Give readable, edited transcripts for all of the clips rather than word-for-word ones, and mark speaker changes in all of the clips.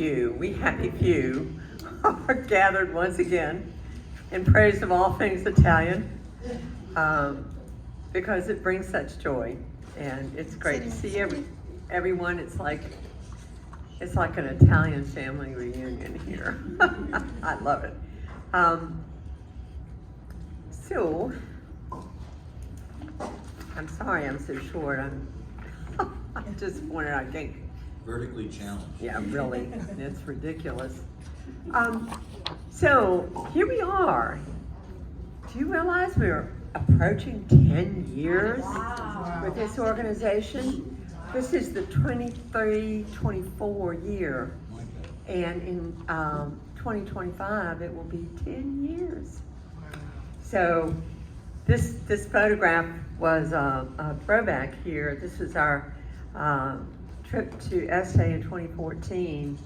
Speaker 1: we happy few, are gathered once again in praise of all things Italian, because it brings such joy, and it's great to see everyone. It's like an Italian family reunion here. I love it. So, I'm sorry I'm so short. I'm disappointed. I think.
Speaker 2: Vertically challenged.
Speaker 1: Yeah, really. It's ridiculous. So here we are. Do you realize we're approaching 10 years with this organization? This is the 23-24 year, and in 2025 it will be 10 years. So this photograph was a throwback here. This was our trip to Este in 2014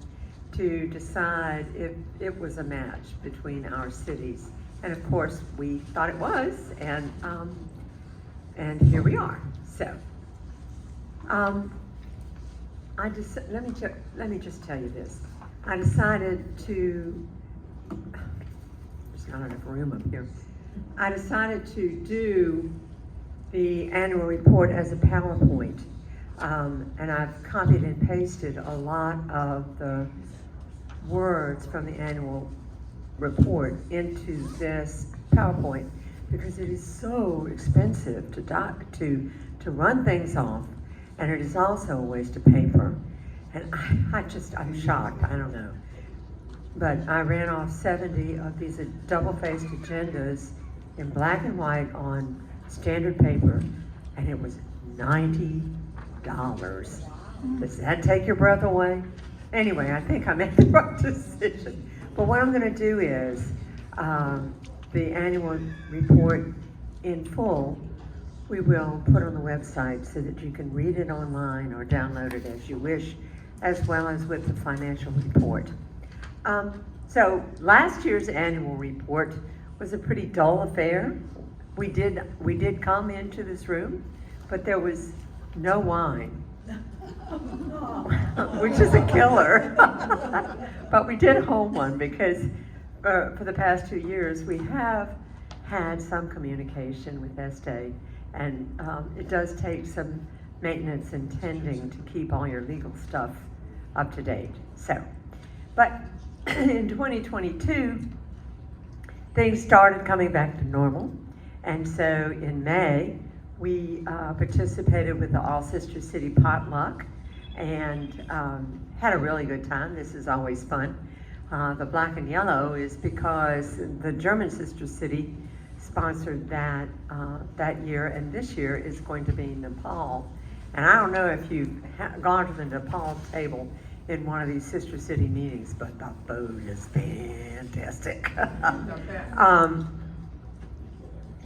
Speaker 1: to decide if it was a match between our cities. And of course, we thought it was, and here we are. So, let me just tell you this. I decided to. There's not enough room up here. I decided to do the annual report as a PowerPoint, and I've copied and pasted a lot of the words from the annual report into this PowerPoint because it is so expensive to run things off, and it is also a waste of paper. And I'm shocked. I don't know, but I ran off 70 of these double-faced agendas in black and white on standard paper, and it was $90. Does that take your breath away? Anyway, I think I made the right decision. But what I'm going to do is the annual report in full, we will put on the website so that you can read it online or download it as you wish, as well as with the financial report. So last year's annual report was a pretty dull affair. We did come into this room, but there was no wine. Which is a killer. But we did hold one because for the past 2 years we have had some communication with Este, and it does take some maintenance and tending to keep all your legal stuff up to date. So, but in 2022 things started coming back to normal, and so in May we participated with the All Sister City potluck and had a really good time. This is always fun. The black and yellow is because the German Sister City sponsored that year, and this year is going to be Nepal. And I don't know if you've gone to the Nepal table in one of these Sister City meetings, but the food is fantastic.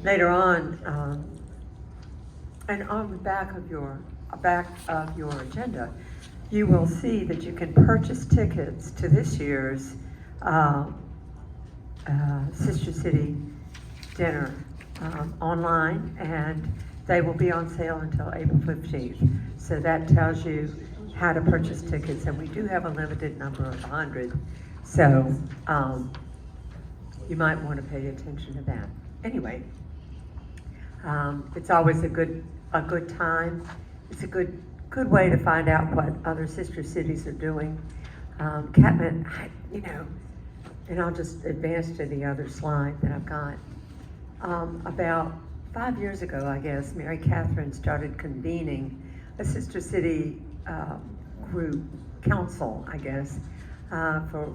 Speaker 1: Later on, and on the back of your agenda, you will see that you can purchase tickets to this year's Sister City dinner online, and they will be on sale until April 15th. So that tells you how to purchase tickets, and we do have a limited number of 100, so you might want to pay attention to that. Anyway, it's always a good time. It's a good way to find out what other sister cities are doing. Catman, and I'll just advance to the other slide that I've got. About 5 years ago, I guess, Mary Catherine started convening a sister city group council, I guess, for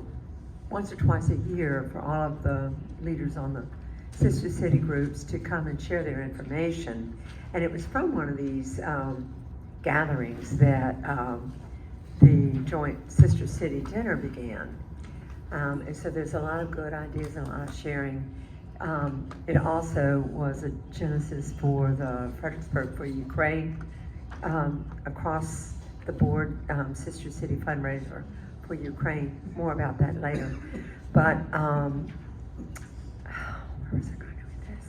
Speaker 1: once or twice a year for all of the leaders on the sister city groups to come and share their information. And it was from one of these gatherings that the joint sister city dinner began. And so there's a lot of good ideas and a lot of sharing. It also was a genesis for the Fredericksburg for Ukraine across the board sister city fundraiser for Ukraine. More about that later. But where was I going with this?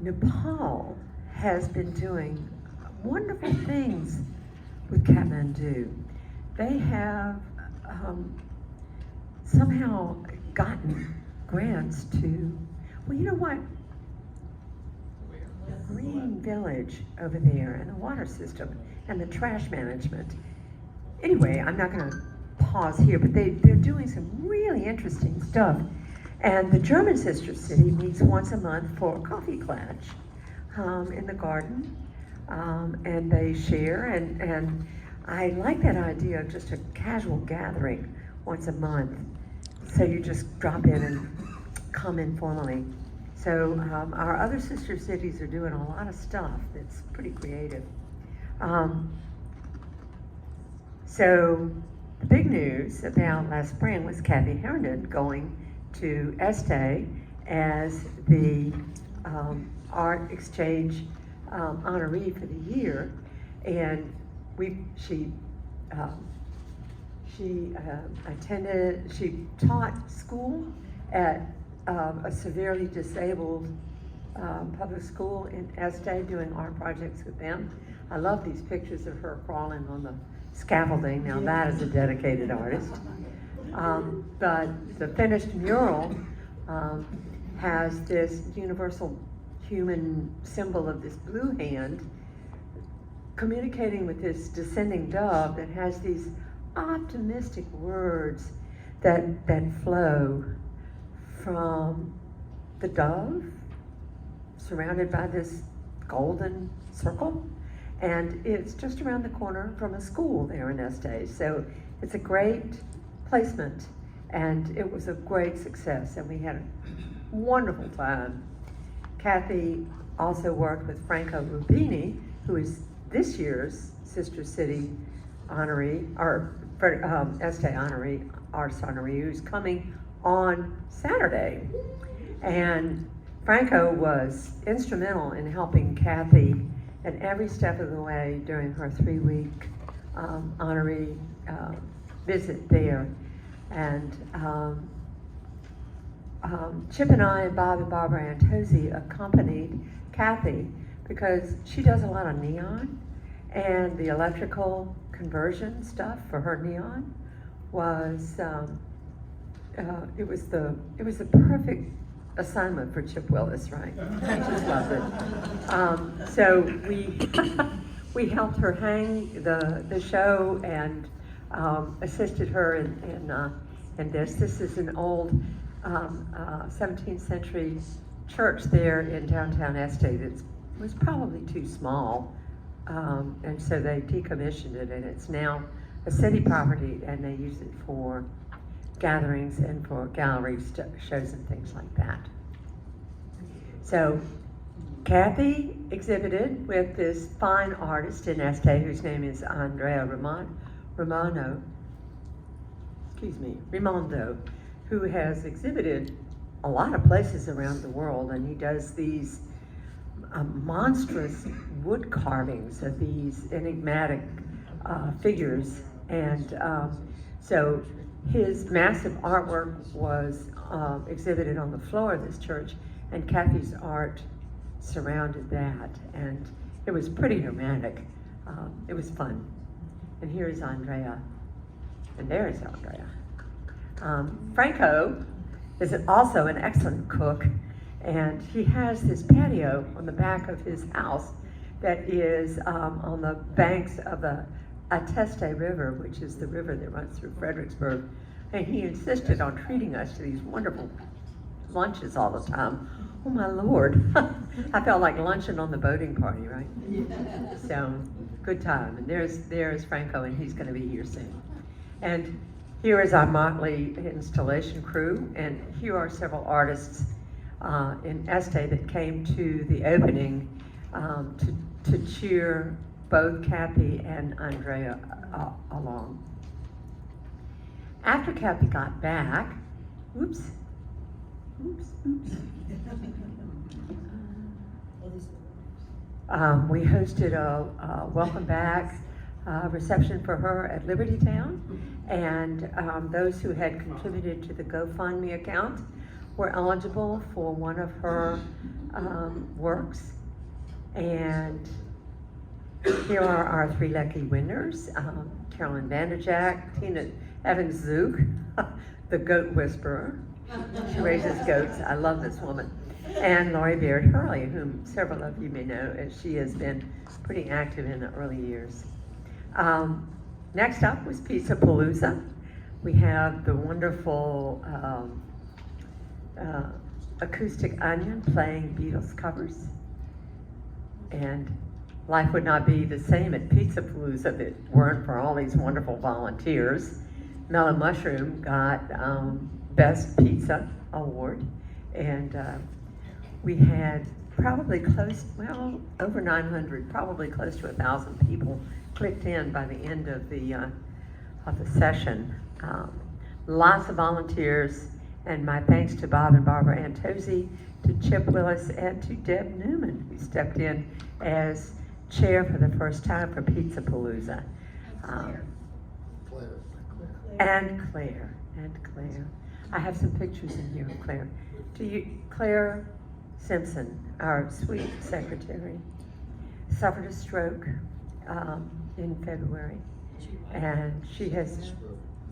Speaker 1: Nepal has been doing wonderful things with Kathmandu. they have somehow gotten grants to, well, you know what? Green Village over there and the water system and the trash management. Anyway, I'm not going to pause here, but they're doing some really interesting stuff. And the German sister city meets once a month for a coffee klatch in the garden, and they share. And I like that idea of just a casual gathering once a month. So you just drop in and come informally. So our other sister cities are doing a lot of stuff that's pretty creative. So the big news about last spring was Kathy Herndon going to Este as the art exchange honoree for the year, and she taught school at a severely disabled public school in Este, doing art projects with them. I love these pictures of her crawling on the scaffolding. Now that is a dedicated artist. But the finished mural has this universal human symbol of this blue hand communicating with this descending dove that has these optimistic words that flow from the dove, surrounded by this golden circle, and it's just around the corner from a school there in Este. So it's a great placement, and it was a great success, and we had a wonderful time. Kathy also worked with Franco Rubini, who is this year's Sister City honoree, or Este honoree, arts honoree, who's coming on Saturday. And Franco was instrumental in helping Kathy at every step of the way during her 3-week honoree visit there. And Chip and I, and Bob and Barbara Antozzi accompanied Kathy because she does a lot of neon, and the electrical conversion stuff for her neon was it was the perfect assignment for Chip Willis, right? I just loved it. So we helped her hang the show and assisted her in this. This is an old 17th century church there in downtown Este that was probably too small, and so they decommissioned it, and it's now a city property, and they use it for gatherings and for gallery shows and things like that. So Kathy exhibited with this fine artist in Este whose name is Andrea Raimondo, who has exhibited a lot of places around the world, and he does these monstrous wood carvings of these enigmatic figures, and so his massive artwork was exhibited on the floor of this church, and Kathy's art surrounded that, and it was pretty dramatic. It was fun. And here is Andrea, and there is Andrea. Franco is also an excellent cook, and he has this patio on the back of his house that is on the banks of the Ateste River, which is the river that runs through Fredericksburg. And he insisted on treating us to these wonderful lunches all the time. Oh my Lord, I felt like lunching on the boating party, right? Yeah. So, good time. And there's Franco, and he's gonna be here soon. And here is our motley installation crew, and here are several artists in Este that came to the opening to cheer both Kathy and Andrea along. After Kathy got back, oops. We hosted a welcome back reception for her at Liberty Town, and those who had contributed to the GoFundMe account were eligible for one of her works. And here are our 3 lucky winners. Carolyn Vanderjack, Tina Evans-Zook, the goat whisperer. She raises goats. I love this woman. And Laurie Beard Hurley, whom several of you may know, as she has been pretty active in the early years. Next up was Pizza Palooza. We have the wonderful Acoustic Onion playing Beatles covers. And life would not be the same at Pizza Palooza if it weren't for all these wonderful volunteers. Mellow Mushroom got Best Pizza Award, and we had probably over 900, probably close to 1,000 people clicked in by the end of the session. Lots of volunteers, and my thanks to Bob and Barbara Antozzi, to Chip Willis, and to Deb Newman, who stepped in as chair for the first time for Pizza Palooza. And Claire. I have some pictures in here of Claire. Claire Simpson, our sweet secretary, suffered a stroke in February, and she has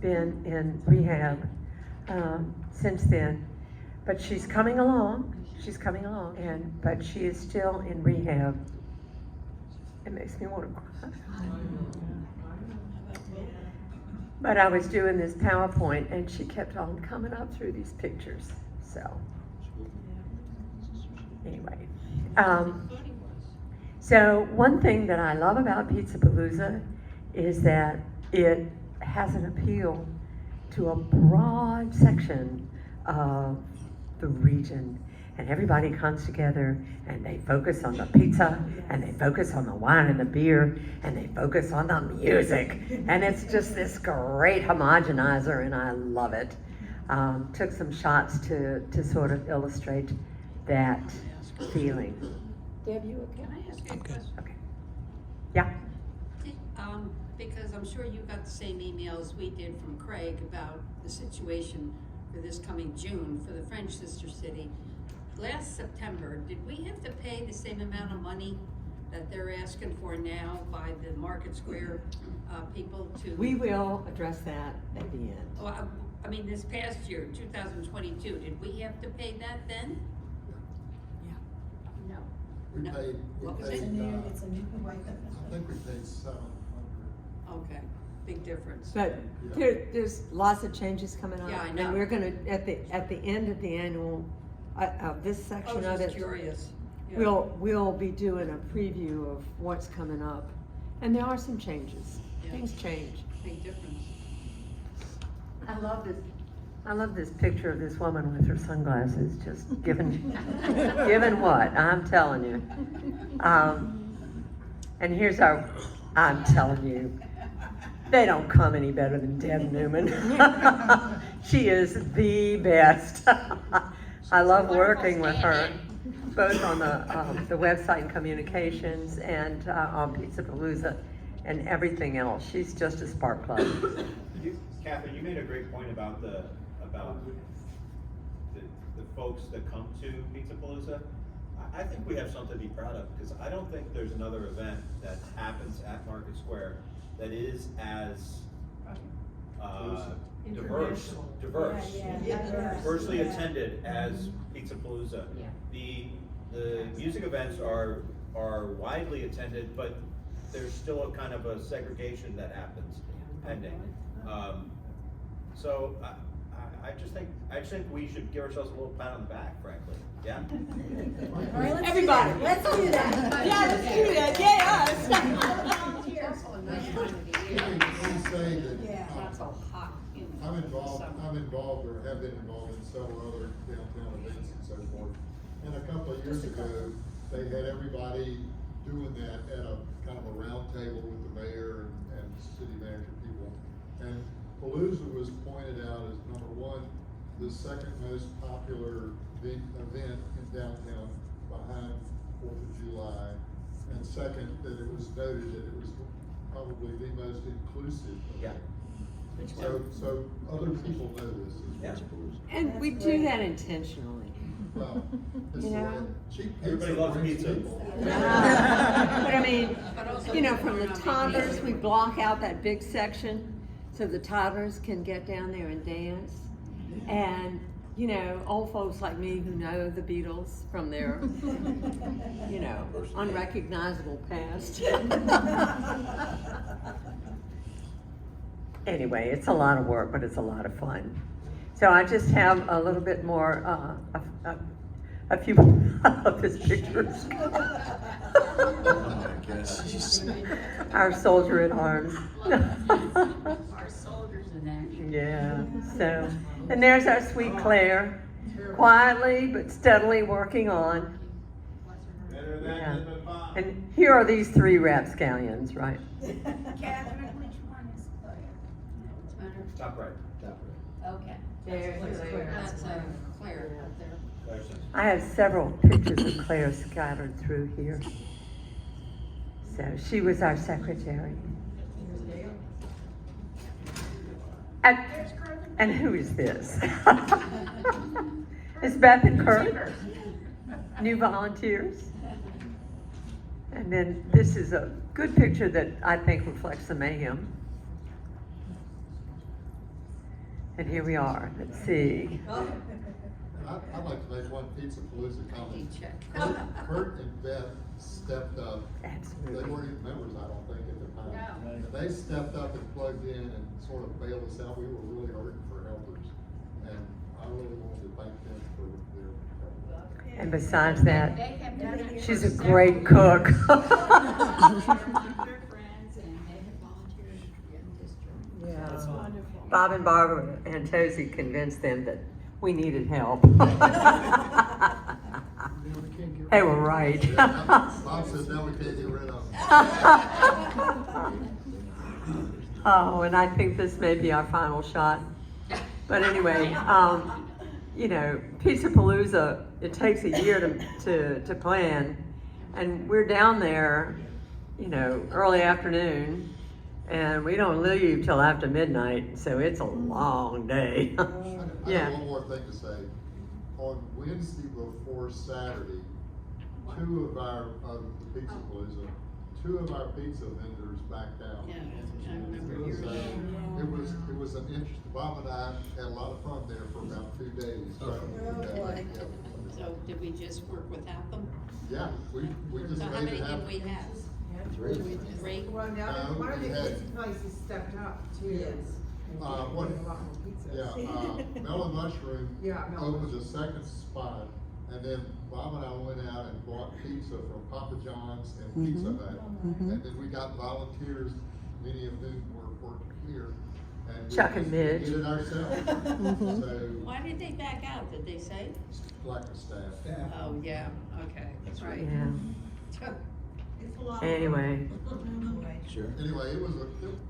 Speaker 1: been in rehab since then. But she's coming along, but she is still in rehab. It makes me want to cry. But I was doing this PowerPoint, and she kept on coming up through these pictures. So, anyway. So one thing that I love about Pizza Palooza is that it has an appeal to a broad section of the region. And everybody comes together and they focus on the pizza, and they focus on the wine and the beer, and they focus on the music. And it's just this great homogenizer, and I love it. Took some shots to sort of illustrate that feeling. Deb, you okay?
Speaker 2: Can I ask you a question?
Speaker 1: Okay. Yeah.
Speaker 2: Because I'm sure you got the same emails we did from Craig about the situation for this coming June for the French sister city. Last September, did we have to pay the same amount of money that they're asking for now by the Market Square people to?
Speaker 1: We will address that at the end.
Speaker 2: Oh, I mean, this past year, 2022, did we have to pay that then?
Speaker 1: Yeah.
Speaker 2: No.
Speaker 3: We
Speaker 2: No.
Speaker 3: paid,
Speaker 2: What was
Speaker 3: I
Speaker 2: it?
Speaker 3: think we paid 700.
Speaker 2: Okay, big difference.
Speaker 1: But
Speaker 3: Yeah.
Speaker 1: there's lots of changes coming up.
Speaker 2: Yeah, I know.
Speaker 1: And we're gonna, at the end of the annual, of this
Speaker 2: I
Speaker 1: section
Speaker 2: was
Speaker 1: of
Speaker 2: just
Speaker 1: it,
Speaker 2: curious. Yeah.
Speaker 1: we'll be doing a preview of what's coming up. And there are some changes.
Speaker 2: Yeah.
Speaker 1: Things change.
Speaker 2: Big difference.
Speaker 1: I love this picture of this woman with her sunglasses, just giving what, I'm telling you. And here's I'm telling you, they don't come any better than Deb Newman. She is the best. I love working with her, both on the website and communications, and on Pizza Palooza and everything else. She's just a spark plug.
Speaker 4: Catherine, you made a great point about the folks that come to Pizza Palooza. I think we have something to be proud of, because I don't think there's another event that happens at Market Square that is as diverse, diversely attended as Pizza Palooza. The music events are widely attended, but there's still a kind of a segregation that happens pending. So I just think we should give ourselves a little pat on the back, frankly. Yeah.
Speaker 5: All right,
Speaker 1: Everybody.
Speaker 5: Let's do that.
Speaker 1: Yeah, let's do that. Yeah, us.
Speaker 3: Let me say that
Speaker 5: Yeah.
Speaker 3: I'm involved or have been involved in several other downtown events and so forth. And a couple of years ago, they had everybody doing that at a kind of a round table with the mayor and city manager people. And Palooza was pointed out as number one, the second most popular event in downtown behind 4th of July. And second, that it was noted that it was probably the most inclusive event. So other people know this as well.
Speaker 1: And we do that intentionally.
Speaker 3: Well, it's
Speaker 1: You
Speaker 3: the
Speaker 1: know?
Speaker 3: way, cheap
Speaker 4: Everybody
Speaker 3: pizza
Speaker 4: loves
Speaker 3: brings
Speaker 4: pizza.
Speaker 3: people.
Speaker 1: But I mean,
Speaker 2: But also
Speaker 1: you know,
Speaker 2: if
Speaker 1: from
Speaker 2: we're
Speaker 1: the
Speaker 2: on
Speaker 1: toddlers,
Speaker 2: vacation.
Speaker 1: we block out that big section so the toddlers can get down there and dance. And, you know, old folks like me who know the Beatles from their, you know, unrecognizable past. Anyway, it's a lot of work, but it's a lot of fun. So I just have a little bit more, a few of his pictures. Our soldier at arms.
Speaker 2: Our soldiers in action.
Speaker 1: Yeah, so, and there's our sweet Claire, quietly but steadily working on.
Speaker 4: Better
Speaker 1: Yeah.
Speaker 4: than the pie.
Speaker 1: And here are these three rapscallions, right?
Speaker 5: Catherine, which one is Claire?
Speaker 2: What's the matter?
Speaker 4: Top right.
Speaker 5: Okay.
Speaker 1: There's Claire.
Speaker 2: That's Claire up there.
Speaker 4: Claire Simpson.
Speaker 1: I have several pictures of Claire scattered through here. So she was our secretary. And who is this? It's Beth and Kurt, new volunteers. And then this is a good picture that I think reflects the mayhem. And here we are, let's see.
Speaker 3: I'd like to make one Pizza Palooza comment.
Speaker 2: Check.
Speaker 3: Kurt and Beth stepped up. They
Speaker 1: Absolutely.
Speaker 3: weren't even members, I don't think, at the time.
Speaker 2: No.
Speaker 3: And they stepped up and plugged in and sort of bailed us out. We were really hurting for helpers. And I really wanted to thank them for their help.
Speaker 1: And besides that,
Speaker 2: They have done it
Speaker 1: she's
Speaker 2: for
Speaker 1: a great
Speaker 2: several
Speaker 1: cook.
Speaker 2: years. They're good friends and they have volunteered in the district.
Speaker 1: Yeah.
Speaker 2: That's wonderful.
Speaker 1: Bob and Barbara Antosi convinced them that we needed help. They were right.
Speaker 3: Bob said, now we can't get rid of them.
Speaker 1: Oh, and I think this may be our final shot. But anyway, you know, Pizza Palooza, it takes a year to plan. And we're down there, you know, early afternoon, and we don't leave till after midnight, so it's a long day.
Speaker 3: I
Speaker 1: Yeah.
Speaker 3: have one more thing to say. On Wednesday before Saturday, two of our, the Pizza Palooza, two of our pizza vendors backed out.
Speaker 2: Yeah, I remember
Speaker 3: So,
Speaker 2: hearing that.
Speaker 3: it was an interest, Bob and I had a lot of fun there for about 2 days. trying to put that
Speaker 5: boy.
Speaker 3: together.
Speaker 2: So did we just work without them?
Speaker 3: Yeah, we just
Speaker 2: So how
Speaker 3: made
Speaker 2: many
Speaker 3: it
Speaker 2: did
Speaker 3: happen.
Speaker 2: we have?
Speaker 3: Three.
Speaker 2: Three?
Speaker 6: Well, now, one of the
Speaker 3: we had-
Speaker 6: pizza places stepped up too.
Speaker 5: Yes.
Speaker 6: And
Speaker 3: What-
Speaker 6: doing a lot more pizzas.
Speaker 3: Yeah, Melon Mushroom
Speaker 6: Yeah, Melon
Speaker 3: opened a second spot, and then Bob and I went out and bought pizza from Papa John's and Pizza Hut. And then we got volunteers, many of whom were working here. And we
Speaker 1: Chuck and
Speaker 3: just
Speaker 1: Midge.
Speaker 3: did it ourselves. So,
Speaker 2: Why did they back out? Did they say?
Speaker 3: like a staff.
Speaker 2: Oh, yeah, okay, that's right.
Speaker 1: Yeah,
Speaker 5: It's a lot.
Speaker 1: anyway.
Speaker 3: Anyway,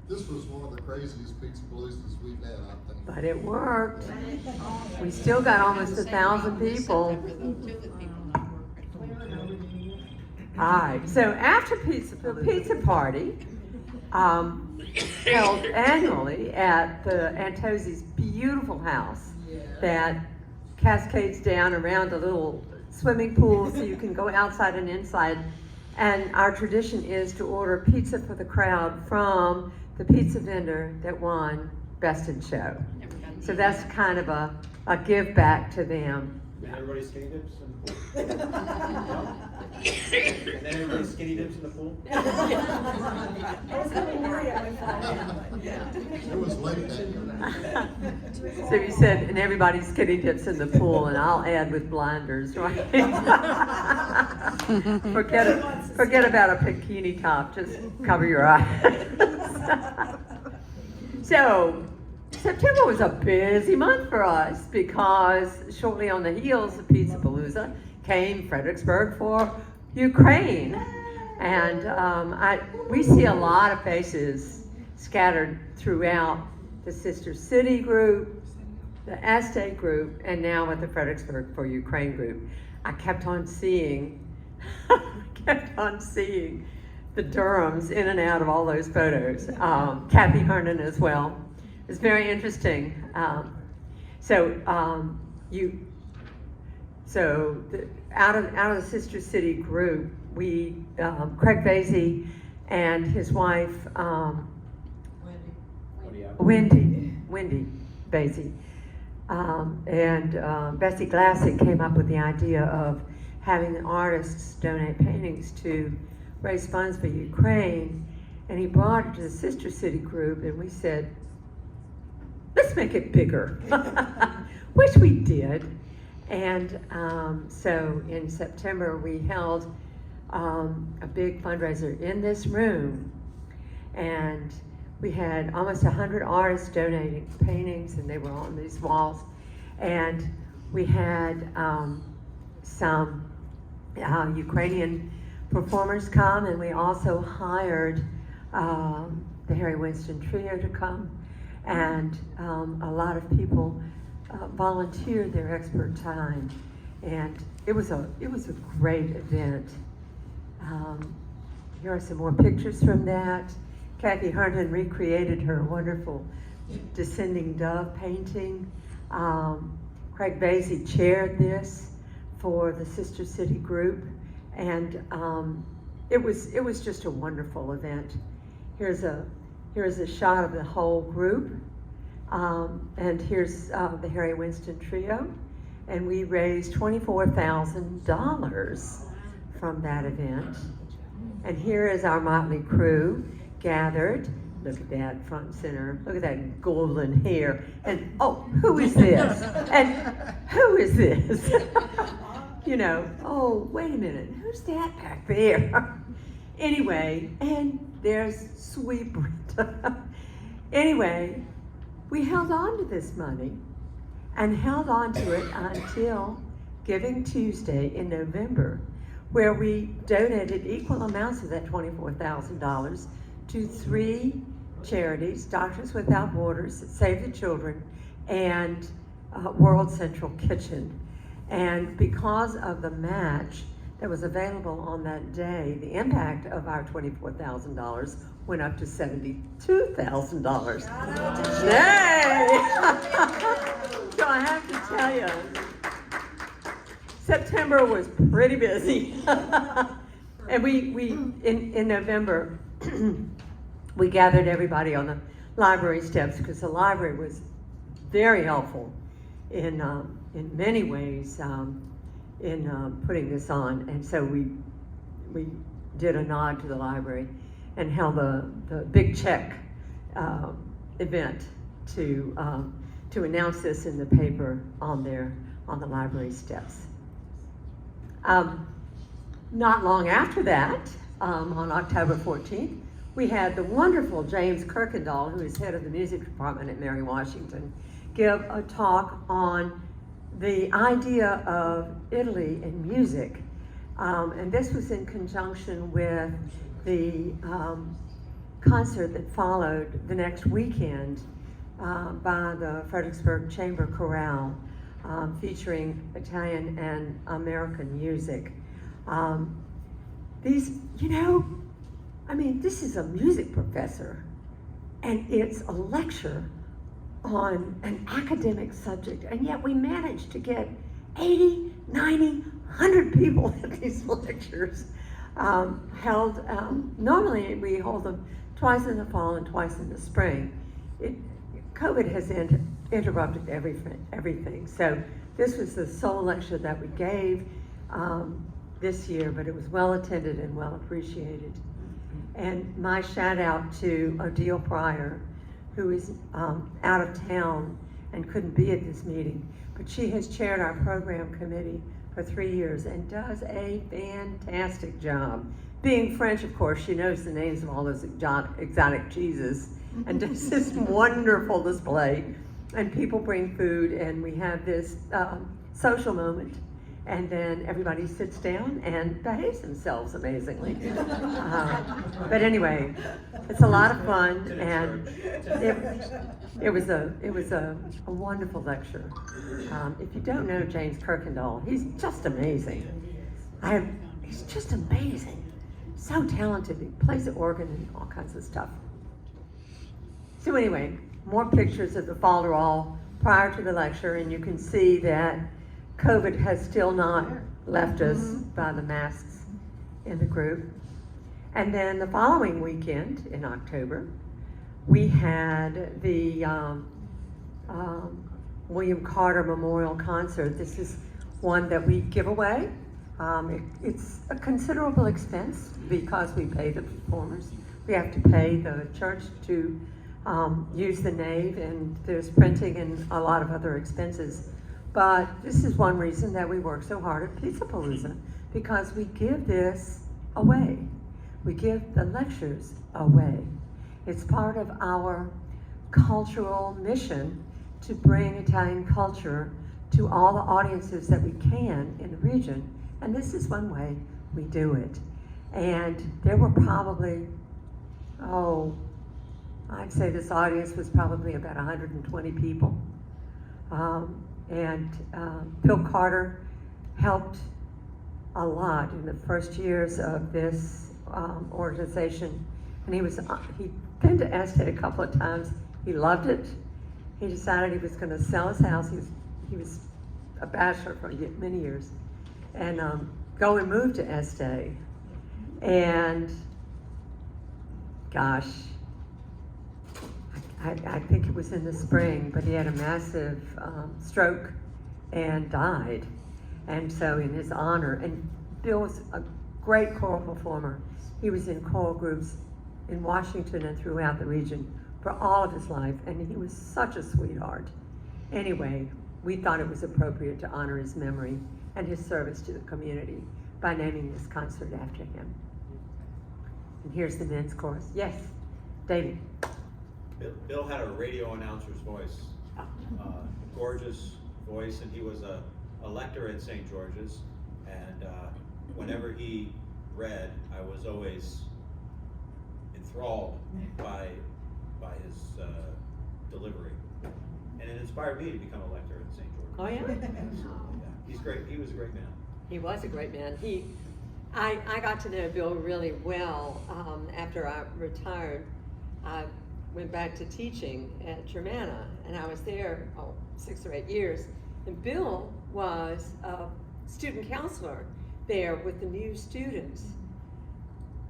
Speaker 3: this was one of the craziest pizza paloozas we've had, I think.
Speaker 1: But it worked. We still got almost 1,000 people.
Speaker 2: September, though, too, with people not working.
Speaker 1: Alright, so after the pizza party, held annually at the Antosi's beautiful house that cascades down around a little swimming pool so you can go outside and inside. And our tradition is to order pizza for the crowd from the pizza vendor that won Best in Show.
Speaker 2: Never done
Speaker 1: So
Speaker 2: that.
Speaker 1: that's kind of a give back to them.
Speaker 4: And everybody skinny dips in the pool? And then everybody skinny dips in the pool?
Speaker 3: It was late that year.
Speaker 1: So you said, and everybody skinny dips in the pool, and I'll add with blinders, right? Forget about a bikini top, just cover your eyes. So, September was a busy month for us because shortly on the heels of Pizza Palooza came Fredericksburg for Ukraine. And we see a lot of faces scattered throughout the Sister City group, the Estate group, and now with the Fredericksburg for Ukraine group. I kept on seeing the Durhams in and out of all those photos. Kathy Hernan as well. It's very interesting. So out of the Sister City group, we Craig Vasey and his wife Wendy Vasey and Bessie Glassick came up with the idea of having the artists donate paintings to raise funds for Ukraine, and he brought it to the Sister City group, and we said, let's make it bigger, which we did. And so in September, we held a big fundraiser in this room, and we had almost 100 artists donating paintings, and they were on these walls. And we had some Ukrainian performers come, and we also hired the Harry Winston Trio to come, and a lot of people volunteered their expert time, and it was a great event. Here are some more pictures from that. Kathy Herndon recreated her wonderful Descending Dove painting. Craig Vasey chaired this for the Sister City group, and it was just a wonderful event. Here's a shot of the whole group, and here's the Harry Winston Trio, and we raised $24,000 from that event. And here is our motley crew gathered. Look at that front and center. Look at that golden hair. And oh, who is this? And who is this? You know, oh, wait a minute. Who's that back there? Anyway, and there's sweet Brenda. Anyway, we held on to this money and held on to it until Giving Tuesday in November, where we donated equal amounts of that $24,000 to 3 charities, Doctors Without Borders, Save the Children, and World Central Kitchen. And because of the match that was available on that day, the impact of our $24,000 went up to $72,000. Yay! So I have to tell you, September was pretty busy. And we in November, we gathered everybody on the library steps, because the library was very helpful in many ways in putting this on. And so we did a nod to the library and held the big check event to announce this in the paper on the library steps. Not long after that, on October 14th, we had the wonderful James Kirkendall, who is head of the music department at Mary Washington, give a talk on the idea of Italy and music. And this was in conjunction with the concert that followed the next weekend by the Fredericksburg Chamber Chorale, featuring Italian and American music. This is a music professor, and it's a lecture on an academic subject, and yet we managed to get 80, 90, 100 people at these lectures held. Normally we hold them twice in the fall and twice in the spring. COVID has interrupted everything. So this was the sole lecture that we gave this year, but it was well attended and well appreciated. And my shout out to Odile Pryor, who is out of town and couldn't be at this meeting, but she has chaired our program committee for 3 years and does a fantastic job. Being French, of course, she knows the names of all those exotic cheeses and does this wonderful display. And people bring food, and we have this social moment, and then everybody sits down and behaves themselves amazingly. But anyway, it's a lot of fun, and it was a wonderful lecture. If you don't know James Kirkendall, he's just amazing. He's just amazing. So talented. He plays the organ and all kinds of stuff. So anyway, more pictures of the Falderall prior to the lecture, and you can see that COVID has still not left us by the masks in the group. And then the following weekend in October, we had the William Carter Memorial Concert. This is one that we give away. It's a considerable expense because we pay the performers. We have to pay the church to use the nave, and there's printing and a lot of other expenses. But this is one reason that we work so hard at Pizza-Palooza, because we give this away. We give the lectures away. It's part of our cultural mission to bring Italian culture to all the audiences that we can in the region. And this is one way we do it. And there were probably, I'd say this audience was probably about 120 people. Bill Carter helped a lot in the first years of this organization. And he came to Este a couple of times. He loved it. He decided he was going to sell his house. He was a bachelor for many years, and go and move to Este. And gosh, I think it was in the spring, but he had a massive stroke and died. And so in his honor, and Bill was a great choral performer. He was in choral groups in Washington and throughout the region for all of his life, and he was such a sweetheart. Anyway, we thought it was appropriate to honor his memory and his service to the community by naming this concert after him. And here's the men's chorus. Yes, David.
Speaker 4: Bill had a radio announcer's voice, gorgeous voice, and he was a lector at St. George's, and whenever he read, I was always enthralled by his delivery, and it inspired me to become a lector at St. George's.
Speaker 1: Oh yeah?
Speaker 4: Yeah, he's great. He was a great man.
Speaker 1: He was a great man. I got to know Bill really well after I retired. I went back to teaching at Germanna, and I was there 6 or 8 years. And Bill was a student counselor there with the new students.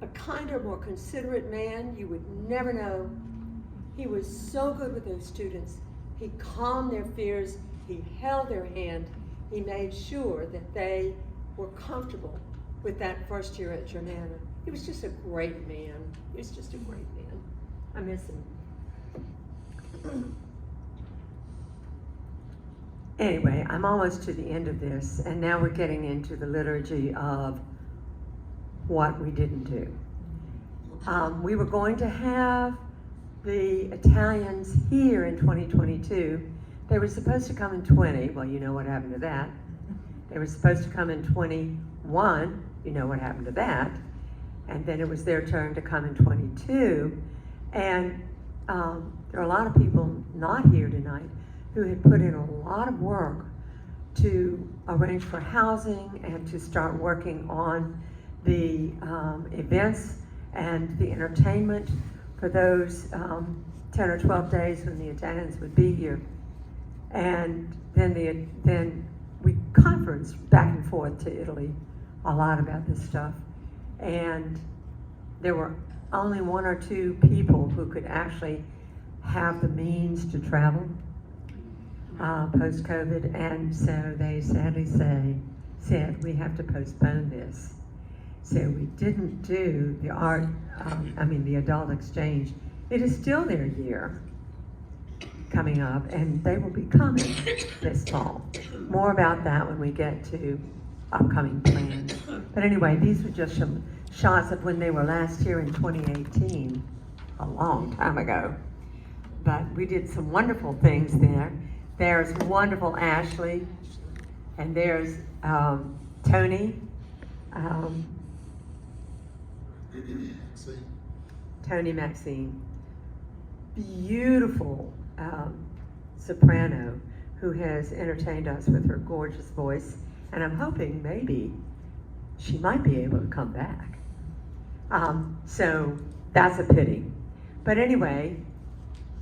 Speaker 1: A kinder, more considerate man, you would never know. He was so good with those students. He calmed their fears, he held their hand, he made sure that they were comfortable with that first year at Germanna. He was just a great man. He was just a great man. I miss him. Anyway, I'm almost to the end of this, and now we're getting into the liturgy of what we didn't do. We were going to have the Italians here in 2022. They were supposed to come in 20. Well, you know what happened to that. They were supposed to come in 21. You know what happened to that. And then it was their turn to come in 22. And there are a lot of people not here tonight who had put in a lot of work to arrange for housing and to start working on the events and the entertainment for those 10 or 12 days when the Italians would be here. And then we conferenced back and forth to Italy a lot about this stuff. And there were only 1 or 2 people who could actually have the means to travel post-COVID, and so they sadly said we have to postpone this. So we didn't do the the adult exchange. It is still their year coming up, and they will be coming this fall. More about that when we get to upcoming plans. But anyway, these were just some shots of when they were last here in 2018, a long time ago. But we did some wonderful things there. There's wonderful Ashley, and there's Tony.
Speaker 3: See,
Speaker 1: Tony Maxine, beautiful soprano who has entertained us with her gorgeous voice, and I'm hoping maybe she might be able to come back. So that's a pity. But anyway,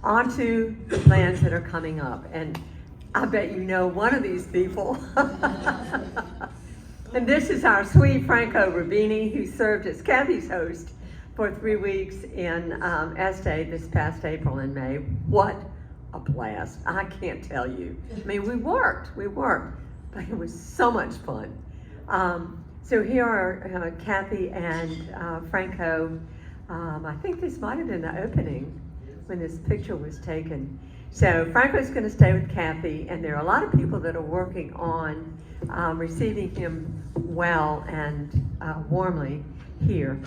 Speaker 1: on to the plans that are coming up. And I bet you know one of these people. And this is our sweet Franco Rubini, who served as Kathy's host for 3 weeks in Estee this past April and May. What a blast. I can't tell you. I mean, we worked, but it was so much fun. So here are Kathy and Franco. I think this might have been the opening when this picture was taken. So Franco's going to stay with Kathy, and there are a lot of people that are working on receiving him well and warmly here.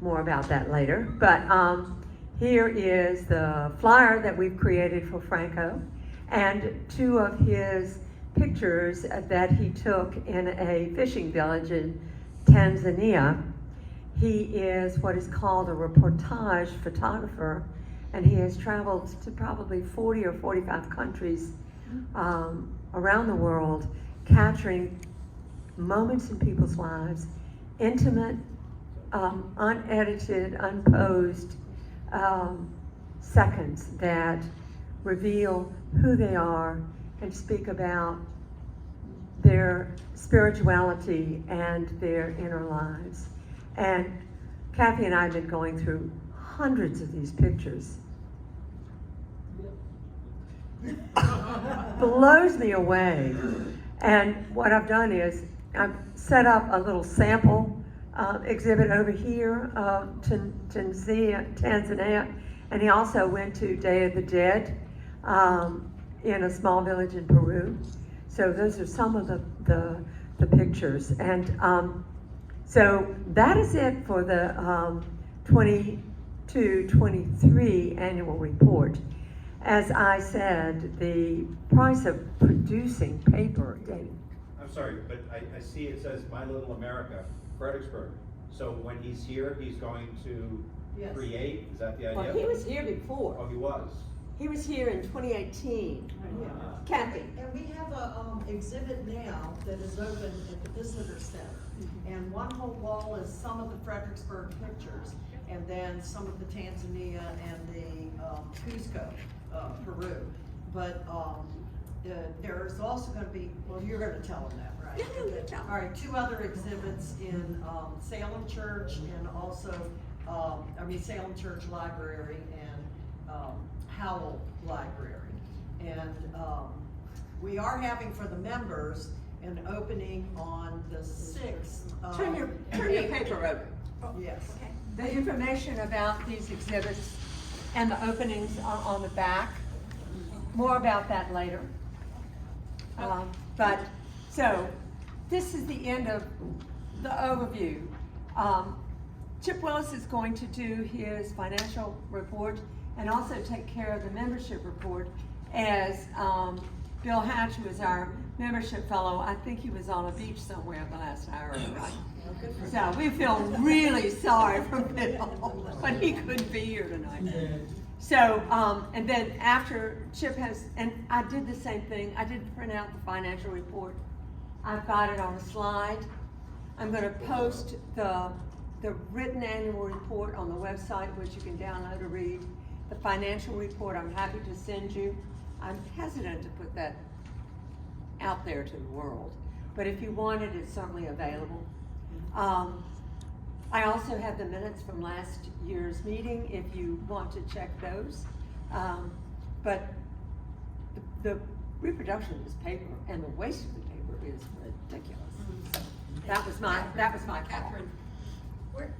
Speaker 1: More about that later. But here is the flyer that we've created for Franco, and 2 of his pictures that he took in a fishing village in Tanzania. He is what is called a reportage photographer, and he has traveled to probably 40 or 45 countries around the world, capturing moments in people's lives, intimate, unedited, unposed seconds that reveal who they are and speak about their spirituality and their inner lives. And Kathy and I have been going through hundreds of these pictures. Blows me away. And what I've done is I've set up a little sample exhibit over here of Tanzania, and he also went to Day of the Dead in a small village in Peru. So those are some of the pictures. And so that is it for the 22-23 annual report. As I said, the price of producing paper, Dave.
Speaker 4: I'm sorry, but I see it says My Little America, Fredericksburg. So when he's here, he's going to
Speaker 5: Yes.
Speaker 4: create, is that the idea?
Speaker 1: Well, he was here before.
Speaker 4: Oh, he was?
Speaker 1: He was here in 2018. Kathy.
Speaker 7: And we have a exhibit now that is open at the visitor center. And one whole wall is some of the Fredericksburg pictures, and then some of the Tanzania and the Cusco, Peru. But there's also gonna be, well, you're gonna tell them that, right?
Speaker 1: Yeah, you tell 'em.
Speaker 7: All right, 2 other exhibits in Salem Church and also, Salem Church Library and Howell Library. And we are having for the members an opening on the 6th.
Speaker 1: Turn your paper over.
Speaker 7: Yes.
Speaker 1: The information about these exhibits and the openings are on the back. More about that later. So this is the end of the overview. Chip Willis is going to do his financial report and also take care of the membership report as Bill Hatch, who is our membership fellow, I think he was on a beach somewhere the last hour, right? So we feel really sorry for Bill, but he couldn't be here tonight. So, and then after Chip has, and I did the same thing, I did print out the financial report. I've got it on a slide. I'm gonna post the written annual report on the website, which you can download or read. The financial report I'm happy to send you. I'm hesitant to put that out there to the world, but if you want it, it's certainly available. I also have the minutes from last year's meeting if you want to check those. But the reproduction of this paper and the waste of the paper is ridiculous. That was my call.
Speaker 2: Catherine,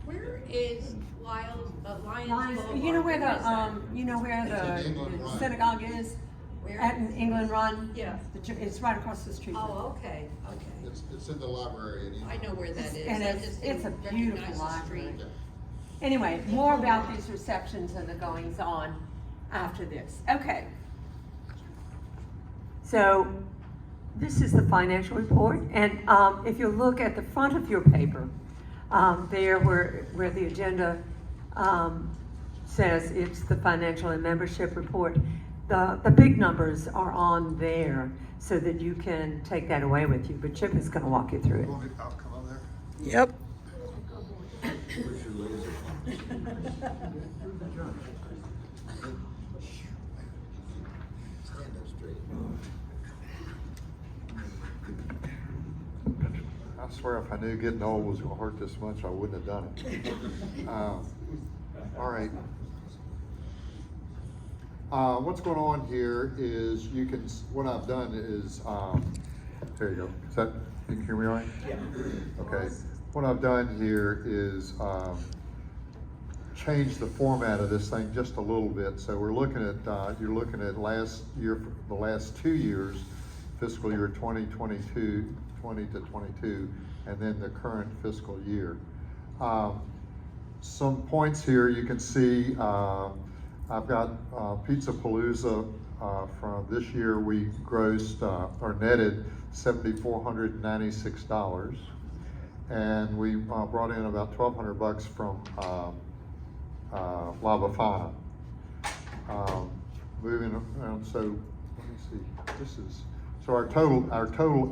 Speaker 2: where is Lions
Speaker 1: Lions,
Speaker 2: Boulevard?
Speaker 1: you know where
Speaker 2: Where is that?
Speaker 3: It's in England
Speaker 1: the
Speaker 3: Run.
Speaker 1: synagogue is?
Speaker 2: Where?
Speaker 1: At England Run?
Speaker 2: Yeah.
Speaker 1: It's right across the street.
Speaker 2: Oh, okay.
Speaker 3: It's in the library in
Speaker 2: I know where that is.
Speaker 1: And
Speaker 2: I
Speaker 1: it's-
Speaker 2: just
Speaker 1: it's a
Speaker 2: didn't
Speaker 1: beautiful
Speaker 2: recognize the
Speaker 1: library.
Speaker 2: street.
Speaker 1: Anyway, more about these receptions and the goings on after this. Okay. So this is the financial report, and if you look at the front of your paper, there where the agenda says it's the financial and membership report, the big numbers are on there so that you can take that away with you, but Chip is going to walk you through it.
Speaker 3: Want me to come on there?
Speaker 1: Yep.
Speaker 3: Where's your laser? Stand up. swear if I knew getting old was gonna hurt this much, I wouldn't have done it. All right. What's going on here is what I've done is, there you go. You can hear me all right?
Speaker 4: Yeah.
Speaker 3: Okay. What I've done here is, change the format of this thing just a little bit. So we're looking at, you're looking at last year, the last 2 years, fiscal year 2022, 20 to 22, and then the current fiscal year. Some points here you can see, I've got Pizza Palooza from this year. We grossed or netted $7,496, and we brought in about $1,200 from La Befana. Moving around, so let me see. So our total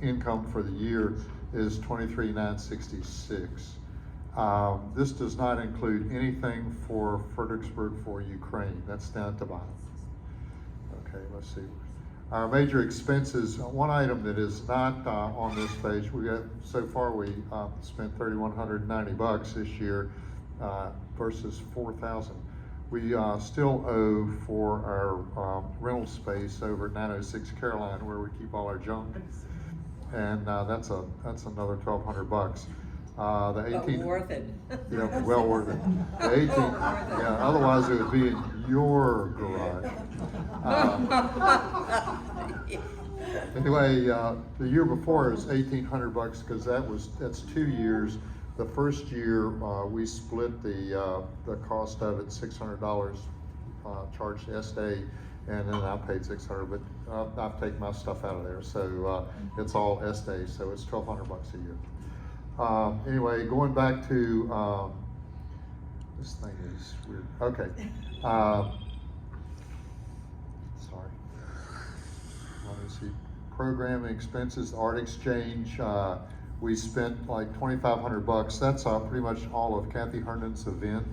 Speaker 3: income for the year is $23,966. This does not include anything for Fredericksburg for Ukraine. That's down at the bottom. Okay, let's see. Our major expenses, one item that is not on this page, so far we spent $3,190 this year versus $4,000. We still owe for our rental space over at 906 Caroline, where we keep all our junk, and that's another $1,200. The 18.
Speaker 1: But worth it.
Speaker 3: Yeah, well worth it. The 18. Yeah, otherwise it would be in your garage. Anyway, the year before is $1,800 because that's 2 years. The first year we split the cost of it, $600 charged to Estee, and then I paid $600. But I've taken my stuff out of there, so it's all Estee. So it's $1,200 a year. Anyway, going back to this thing is weird. Okay. Sorry. Let me see. Programming expenses, Art Exchange. We spent like $2,500. That's pretty much all of Kathy Herndon's event.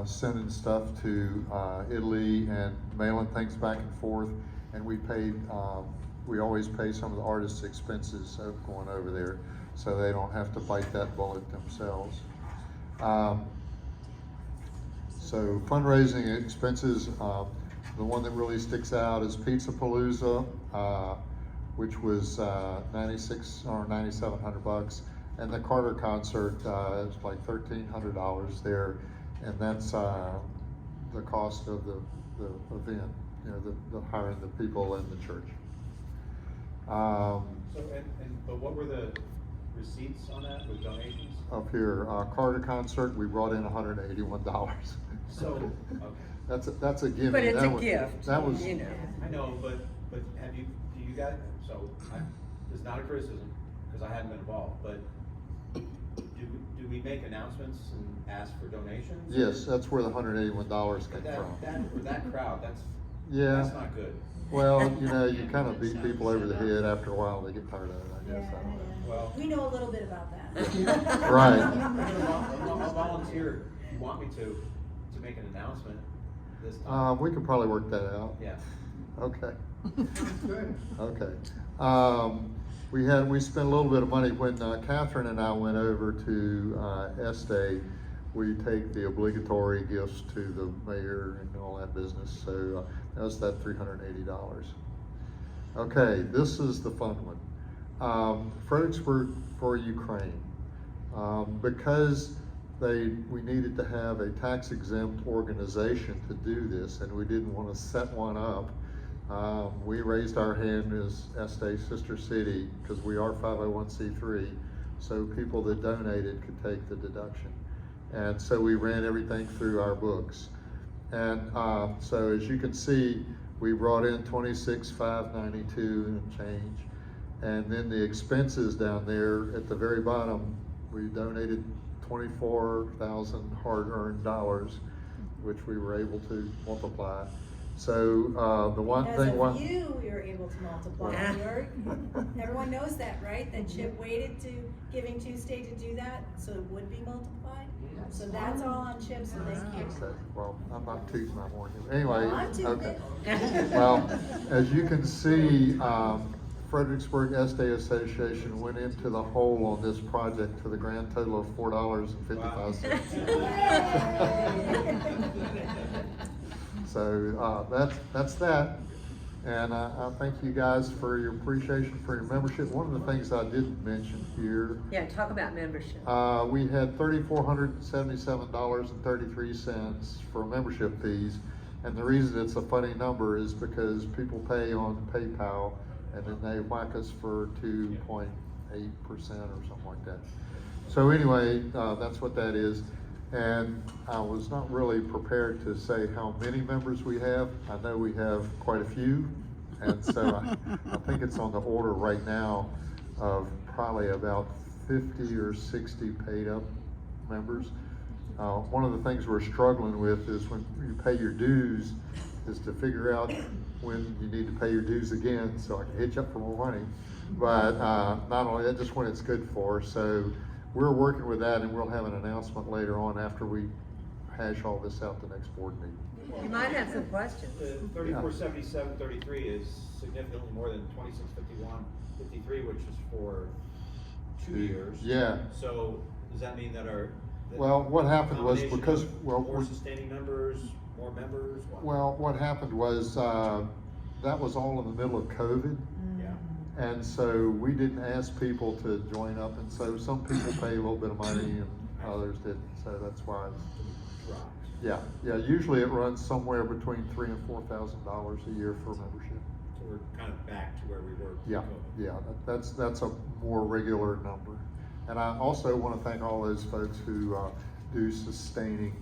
Speaker 3: Sending stuff to Italy and mailing things back and forth. And we always pay some of the artists' expenses of going over there, so they don't have to bite that bullet themselves. So fundraising expenses, the one that really sticks out is Pizza Palooza, which was $9,600 or $9,700, and the Carter concert is like $1,300 there, and that's the cost of the event, you know, the hiring the people in the church.
Speaker 4: But what were the receipts on that with donations?
Speaker 3: Up here, Carter concert, we brought in $181.
Speaker 4: So, okay.
Speaker 3: That's a gimme.
Speaker 1: But it's
Speaker 3: That
Speaker 1: a
Speaker 3: was-
Speaker 1: gift,
Speaker 3: That was,
Speaker 1: you know.
Speaker 4: I know, but do you guys, it's not a criticism, because I haven't been involved, but do we make announcements and ask for donations?
Speaker 3: yes, that's where the $181 came
Speaker 4: But
Speaker 3: from.
Speaker 4: for that crowd, that's not good.
Speaker 3: Well, you know, you kind of beat people over the head after a while, they get tired of it, I guess. I don't know.
Speaker 4: Well,
Speaker 5: We know a little bit about that.
Speaker 3: Right.
Speaker 4: I'll volunteer, if you want me to make an announcement this time.
Speaker 3: We could probably work that out.
Speaker 4: Yeah.
Speaker 3: Okay.
Speaker 6: Good.
Speaker 3: Okay. We spent a little bit of money when Catherine and I went over to Estee. We take the obligatory gifts to the mayor and all that business. So that was that $380. Okay, this is the fun one. Fredericksburg for Ukraine. Because we needed to have a tax exempt organization to do this, and we didn't want to set one up. We raised our hand as Estee Sister City because we are 501c3, so people that donated could take the deduction. And so we ran everything through our books. And so as you can see, we brought in $26,592 and change. And then the expenses down there at the very bottom, we donated 24,000 hard-earned dollars, which we were able to multiply. So the one
Speaker 5: As
Speaker 3: thing,
Speaker 5: of
Speaker 3: one,
Speaker 5: you, we were able to multiply. Everyone knows that, right? That Chip waited to Giving Tuesday to do that, so it would be multiplied. So that's all on Chip, so thank you.
Speaker 3: okay, well, I'm not tooting my horn here. Anyway,
Speaker 5: I'm tooting
Speaker 3: okay.
Speaker 5: it.
Speaker 3: Well, as you can see, Fredericksburg Estee Association went into the hole on this project for the grand total of $4.55. So, that's that. And I thank you guys for your appreciation for your membership. One of the things I didn't mention here,
Speaker 1: Yeah, talk about membership.
Speaker 3: we had $3,477.33 for membership fees. And the reason it's a funny number is because people pay on PayPal and then they whack us for 2.8% or something like that. So anyway, that's what that is. And I was not really prepared to say how many members we have. I know we have quite a few. And so I think it's on the order right now of probably about 50 or 60 paid up members. One of the things we're struggling with is when you pay your dues, is to figure out when you need to pay your dues again, so I can hit you up for more money. But not only that, just when it's good for. So we're working with that, and we'll have an announcement later on after we hash all this out the next board meeting.
Speaker 1: You might have some questions.
Speaker 4: The 3477.33 is significantly more than 2651.53, which is for 2 years.
Speaker 3: Yeah.
Speaker 4: So does that mean that our
Speaker 3: Well, what happened was
Speaker 4: combination
Speaker 3: because,
Speaker 4: of
Speaker 3: well,
Speaker 4: more sustaining members, more members?
Speaker 3: what happened was, that was all in the middle of COVID.
Speaker 4: Yeah.
Speaker 3: And so we didn't ask people to join up, and so some people pay a little bit of money and others didn't, so that's why it's,
Speaker 4: Dropped.
Speaker 3: yeah, usually it runs somewhere between $3,000 and $4,000 a year for membership.
Speaker 4: So we're kind of back to where we were.
Speaker 3: Yeah, that's a more regular number. And I also want to thank all those folks who do sustaining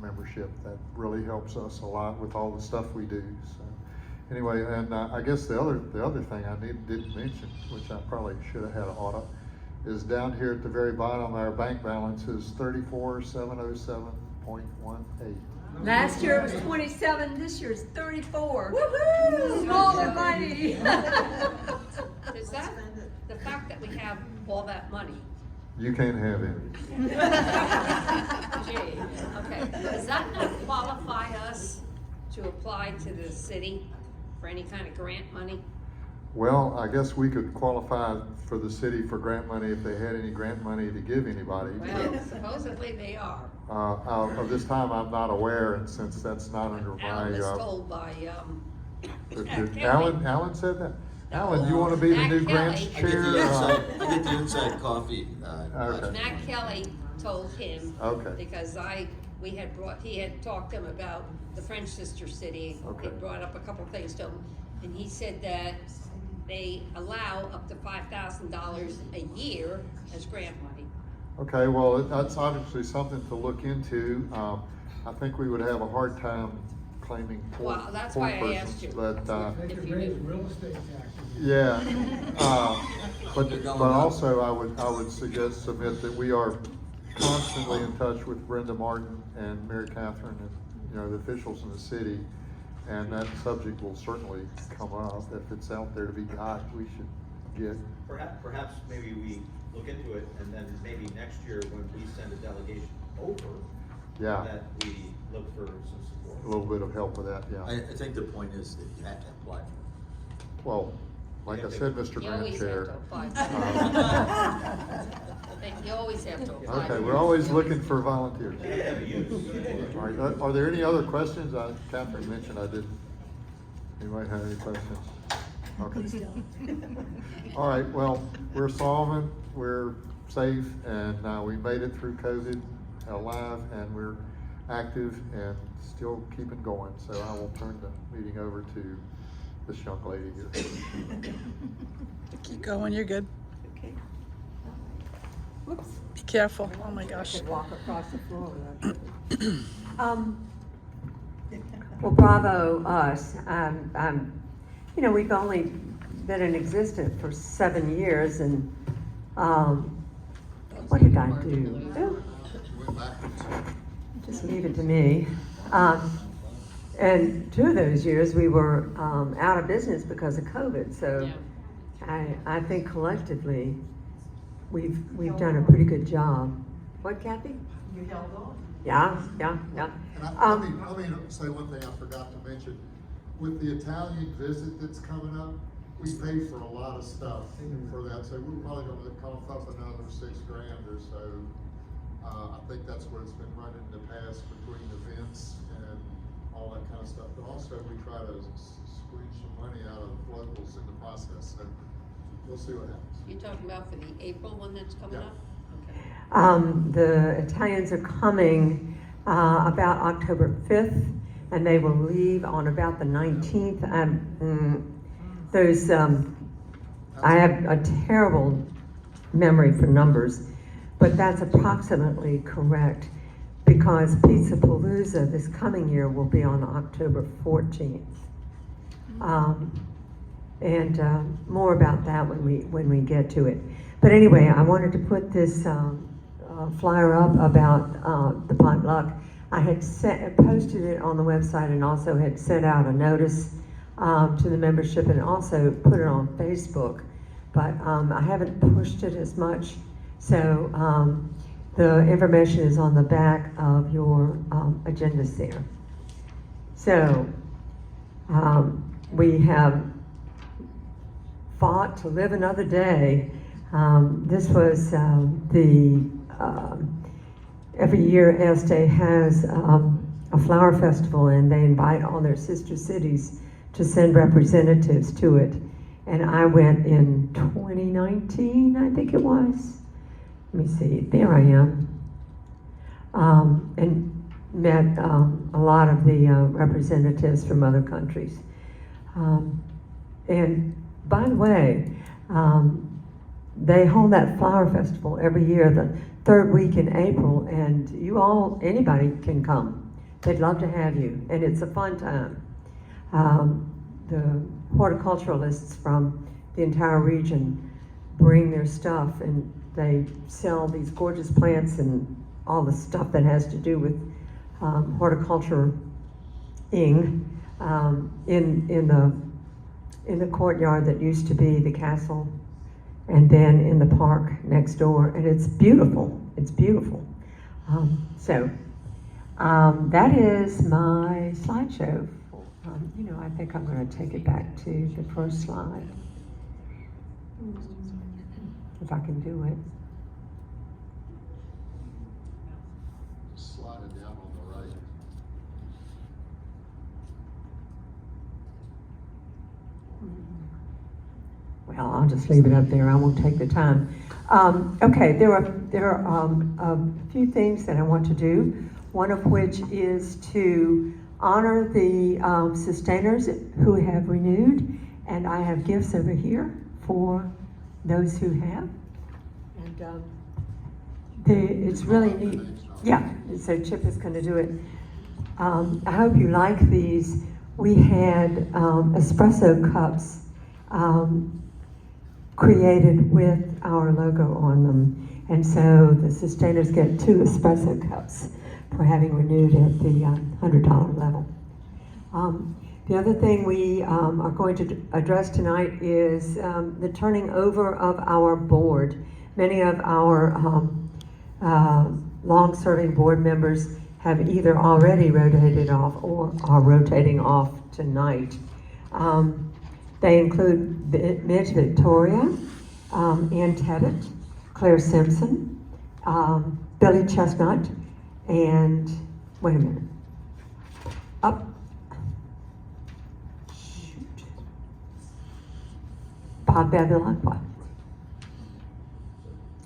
Speaker 3: membership. That really helps us a lot with all the stuff we do. So anyway, and I guess the other thing I didn't mention, which I probably should have had an audit, is down here at the very bottom, our bank balance is 34,707.18.
Speaker 1: Last year it was 27, this year's 34. Woohoo! Small and mighty.
Speaker 2: Is that, the fact that we have all that money,
Speaker 3: You can't have any.
Speaker 2: gee, okay, does that not qualify us to apply to the city for any kind of grant money?
Speaker 3: Well, I guess we could qualify for the city for grant money if they had any grant money to give anybody.
Speaker 2: Well, supposedly they are.
Speaker 3: Of this time, I'm not aware, and since that's not under my,
Speaker 2: Alan was told by,
Speaker 3: Alan said that? Alan, you wanna be the new
Speaker 2: Matt
Speaker 3: grants
Speaker 2: Kelly.
Speaker 3: chair?
Speaker 8: I get the inside coffee.
Speaker 3: Okay.
Speaker 2: Matt Kelly told him.
Speaker 3: Okay.
Speaker 2: Because he had talked to him about the French sister city.
Speaker 3: Okay.
Speaker 2: He brought up a couple things to him, and he said that they allow up to $5,000 a year as grant money.
Speaker 3: Okay, well, that's obviously something to look into. I think we would have a hard time claiming poor
Speaker 2: Well, that's why I
Speaker 3: persons,
Speaker 2: asked you.
Speaker 3: but,
Speaker 9: They
Speaker 2: If
Speaker 9: could
Speaker 2: you
Speaker 9: raise
Speaker 2: knew.
Speaker 9: real estate taxes.
Speaker 3: yeah. But
Speaker 8: They're going
Speaker 3: also I would submit that we are constantly in touch with Brenda Martin and Mary Catherine and, the officials in the city. And that subject will certainly come up. If it's out there to be got, we should get.
Speaker 4: Perhaps maybe we look into it, and then maybe next year when we send a delegation over,
Speaker 3: Yeah.
Speaker 4: that we look for some support.
Speaker 3: A little bit of help with that,
Speaker 8: I
Speaker 3: yeah.
Speaker 8: think the point is that you have to apply for
Speaker 3: Well, like I said, Mr.
Speaker 2: You
Speaker 3: Grant
Speaker 2: always have
Speaker 3: Chair.
Speaker 2: to apply. You always have to apply.
Speaker 3: Okay, we're always looking for volunteers.
Speaker 4: Yeah, you.
Speaker 3: All right, are there any other questions? Catherine mentioned I didn't. Anybody have any questions? Okay. All right, well, we're solvent, we're safe, and we made it through COVID alive, and we're active and still keeping going. So I will turn the meeting over to this young lady here.
Speaker 10: Keep going, you're good.
Speaker 1: Okay.
Speaker 10: Be careful, oh my
Speaker 1: I
Speaker 10: gosh.
Speaker 1: could walk across the floor without. Well, bravo us. We've only been in existence for 7 years, and what did I do? Oh, just leave it to me. And 2 of those years we were out of business because of COVID. So I think collectively we've done a pretty good job. What, Kathy?
Speaker 7: You held on.
Speaker 1: Yeah.
Speaker 3: And let me say one thing I forgot to mention. With the Italian visit that's coming up, we pay for a lot of stuff for that, so we're probably gonna cough up another $6,000 or so. I think that's what it's been running in the past between events and all that kind of stuff, but also we try to squeeze some money out of locals in the process, so we'll see what happens.
Speaker 2: You're talking about for the April one that's coming
Speaker 3: Yeah.
Speaker 2: up? Okay.
Speaker 1: The Italians are coming about October 5th, and they will leave on about the 19th. I have a terrible memory for numbers, but that's approximately correct, because Pizza Palooza this coming year will be on October 14th. More about that when we get to it. But anyway, I wanted to put this flyer up about the potluck. I had posted it on the website and also had sent out a notice to the membership and also put it on Facebook. But I haven't pushed it as much. So the information is on the back of your agendas there. So we have fought to live another day. This was every year Este has a flower festival, and they invite all their sister cities to send representatives to it. And I went in 2019, I think it was. Let me see, there I am. And met a lot of the representatives from other countries. And by the way, they hold that flower festival every year, the third week in April, and anybody can come. They'd love to have you, and it's a fun time. The horticulturalists from the entire region bring their stuff, and they sell these gorgeous plants and all the stuff that has to do with horticulture in the courtyard that used to be the castle, and then in the park next door, and it's beautiful. It's beautiful. That is my slideshow. I think I'm going to take it back to the first slide, if I can do it.
Speaker 3: Slide it down on the right.
Speaker 1: Well, I'll just leave it up there. I won't take the time. Okay, there are a few things that I want to do. One of which is to honor the sustainers who have renewed, and I have gifts over here for those who have. And it's really neat. Yeah, so Chip is going to do it. I hope you like these. We had espresso cups created with our logo on them, and so the sustainers get 2 espresso cups for having renewed at the $100 level. The other thing we are going to address tonight is the turning over of our board. Many of our long-serving board members have either already rotated off or are rotating off tonight. They include Midge Victoria, Ann Tebbett, Claire Simpson, Billy Chestnut, and, wait a minute, Bob Bevilacqua.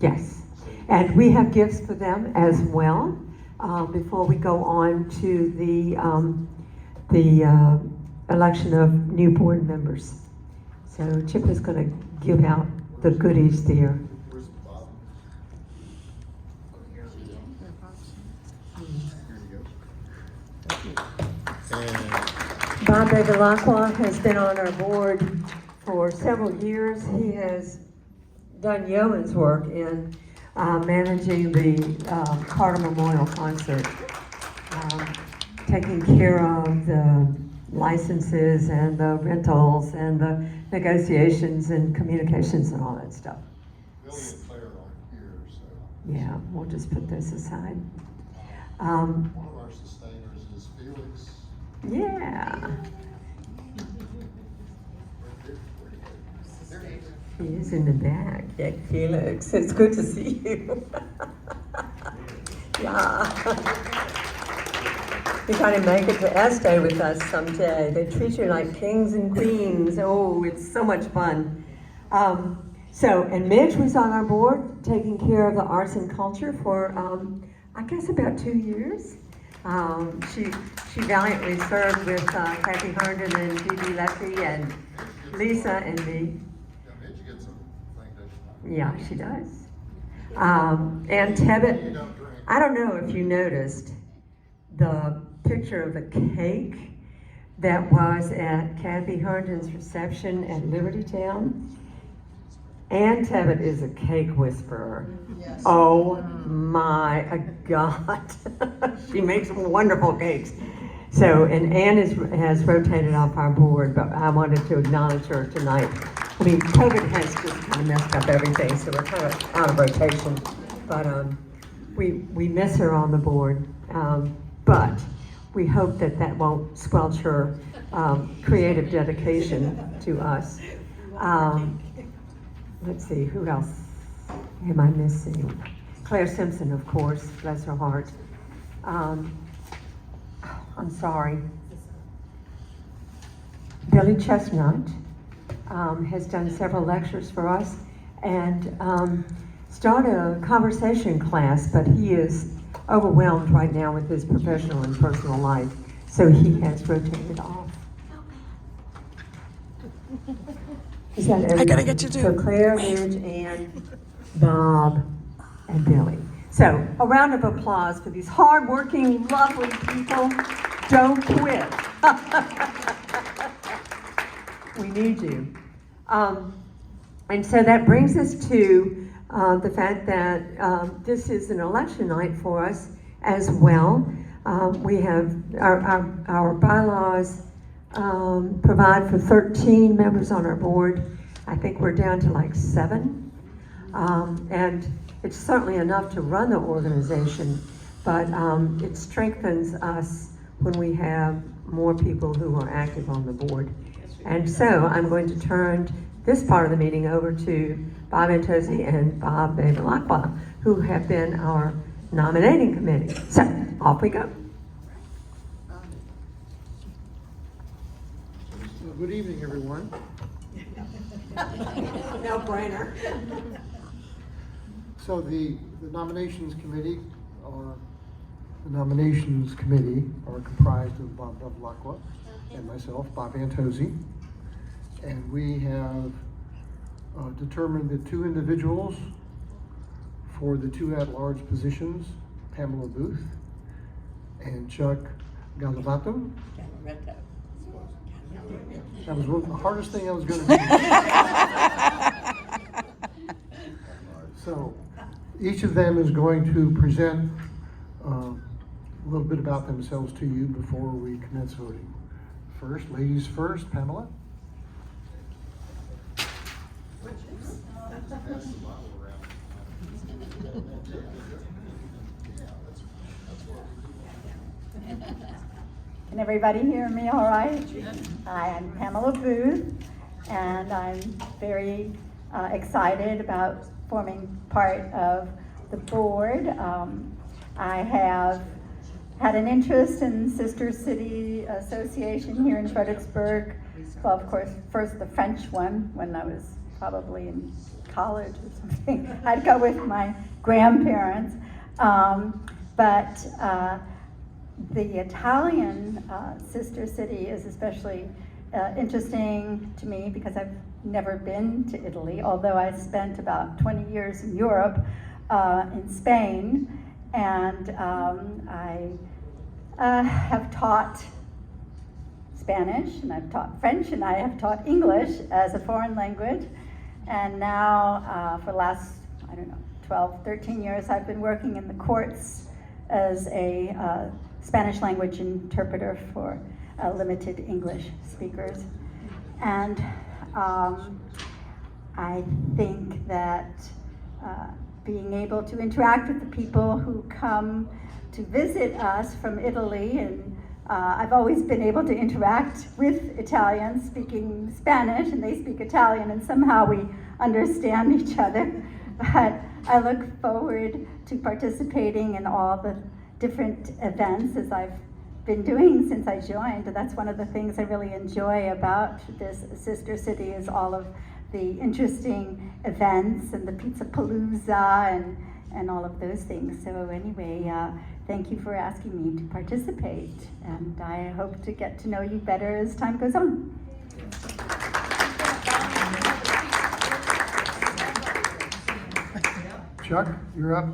Speaker 1: Yes, and we have gifts for them as well. Before we go on to the election of new board members. So Chip is going to give out the goodies there.
Speaker 3: Where's Bob?
Speaker 1: Bob Bevilacqua has been on our board for several years. He has done yeoman's work in managing the Carter Memorial Concert, taking care of the licenses and the rentals and the negotiations and communications and all that stuff.
Speaker 3: Billy and Claire aren't here, so.
Speaker 1: Yeah, we'll just put this aside.
Speaker 3: One of our sustainers is Felix.
Speaker 1: Yeah. He is in the back. Yeah, Felix, it's good to see you. Yeah. You gotta make it to Estee with us someday. They treat you like kings and queens. Oh, it's so much fun. And Midge was on our board, taking care of the arts and culture for, I guess about 2 years. She valiantly served with Kathy Herndon and Dee Leffy and Lisa and me.
Speaker 3: Yeah, Midge gets a thing, doesn't
Speaker 1: Yeah, she does. And Tebbit,
Speaker 3: You don't drink.
Speaker 1: I don't know if you noticed the picture of the cake that was at Kathy Herndon's reception at Liberty Town. Ann Tebbit is a cake whisperer.
Speaker 7: Yes.
Speaker 1: Oh my God. She makes wonderful cakes. So, and Ann has rotated off our board, but I wanted to acknowledge her tonight. I mean, COVID has just kind of messed up everything, so we're kind of out of rotation. But we miss her on the board. But we hope that won't squelch her creative dedication to us. Let's see, who else am I missing? Claire Simpson, of course, bless her heart. I'm sorry. Billy Chestnut has done several lectures for us and started a conversation class, but he is overwhelmed right now with his professional and personal life, so he has rotated off. Is that everyone?
Speaker 9: I gotta get you too.
Speaker 1: So Claire, Midge, Ann, Bob, and Billy. So a round of applause for these hardworking, lovely people. Don't quit. We need you. And so that brings us to the fact that this is an election night for us as well. We have our bylaws provide for 13 members on our board. I think we're down to like 7. And it's certainly enough to run the organization, but it strengthens us when we have more people who are active on the board. And so I'm going to turn this part of the meeting over to Bob Antozzi and Bob Bevilacqua, who have been our nominating committee. So off we go.
Speaker 10: Good evening, everyone.
Speaker 1: No brainer.
Speaker 10: So the nominations committee are comprised of Bob Bevilacqua and myself, Bob Antozzi. And we have determined the 2 individuals for the 2 at-large positions, Pamela Booth and Chuck Galavato. That was the hardest thing I was going to do. So, each of them is going to present a little bit about themselves to you before we commence voting. First, ladies first, Pamela.
Speaker 3: Pass the bottle around.
Speaker 11: Can everybody hear me all right? Hi, I'm Pamela Booth, and I'm very excited about forming part of the board. I have had an interest in Sister City Association here in Fredericksburg. Well, of course, first the French one when I was probably in college or something. I'd go with my grandparents. But the Italian Sister City is especially interesting to me because I've never been to Italy, although I spent about 20 years in Europe, in Spain, and I have taught Spanish, and I've taught French, and I have taught English as a foreign language, and now for the last, 12, 13 years, I've been working in the courts as a Spanish language interpreter for limited English speakers. And I think that being able to interact with the people who come to visit us from Italy and I've always been able to interact with Italians speaking Spanish, and they speak Italian, and somehow we understand each other. But I look forward to participating in all the different events as I've been doing since I joined. That's one of the things I really enjoy about this sister city, is all of the interesting events and the Pizza Palooza and all of those things. So anyway, thank you for asking me to participate, and I hope to get to know you better as time goes on.
Speaker 10: Chuck, you're up.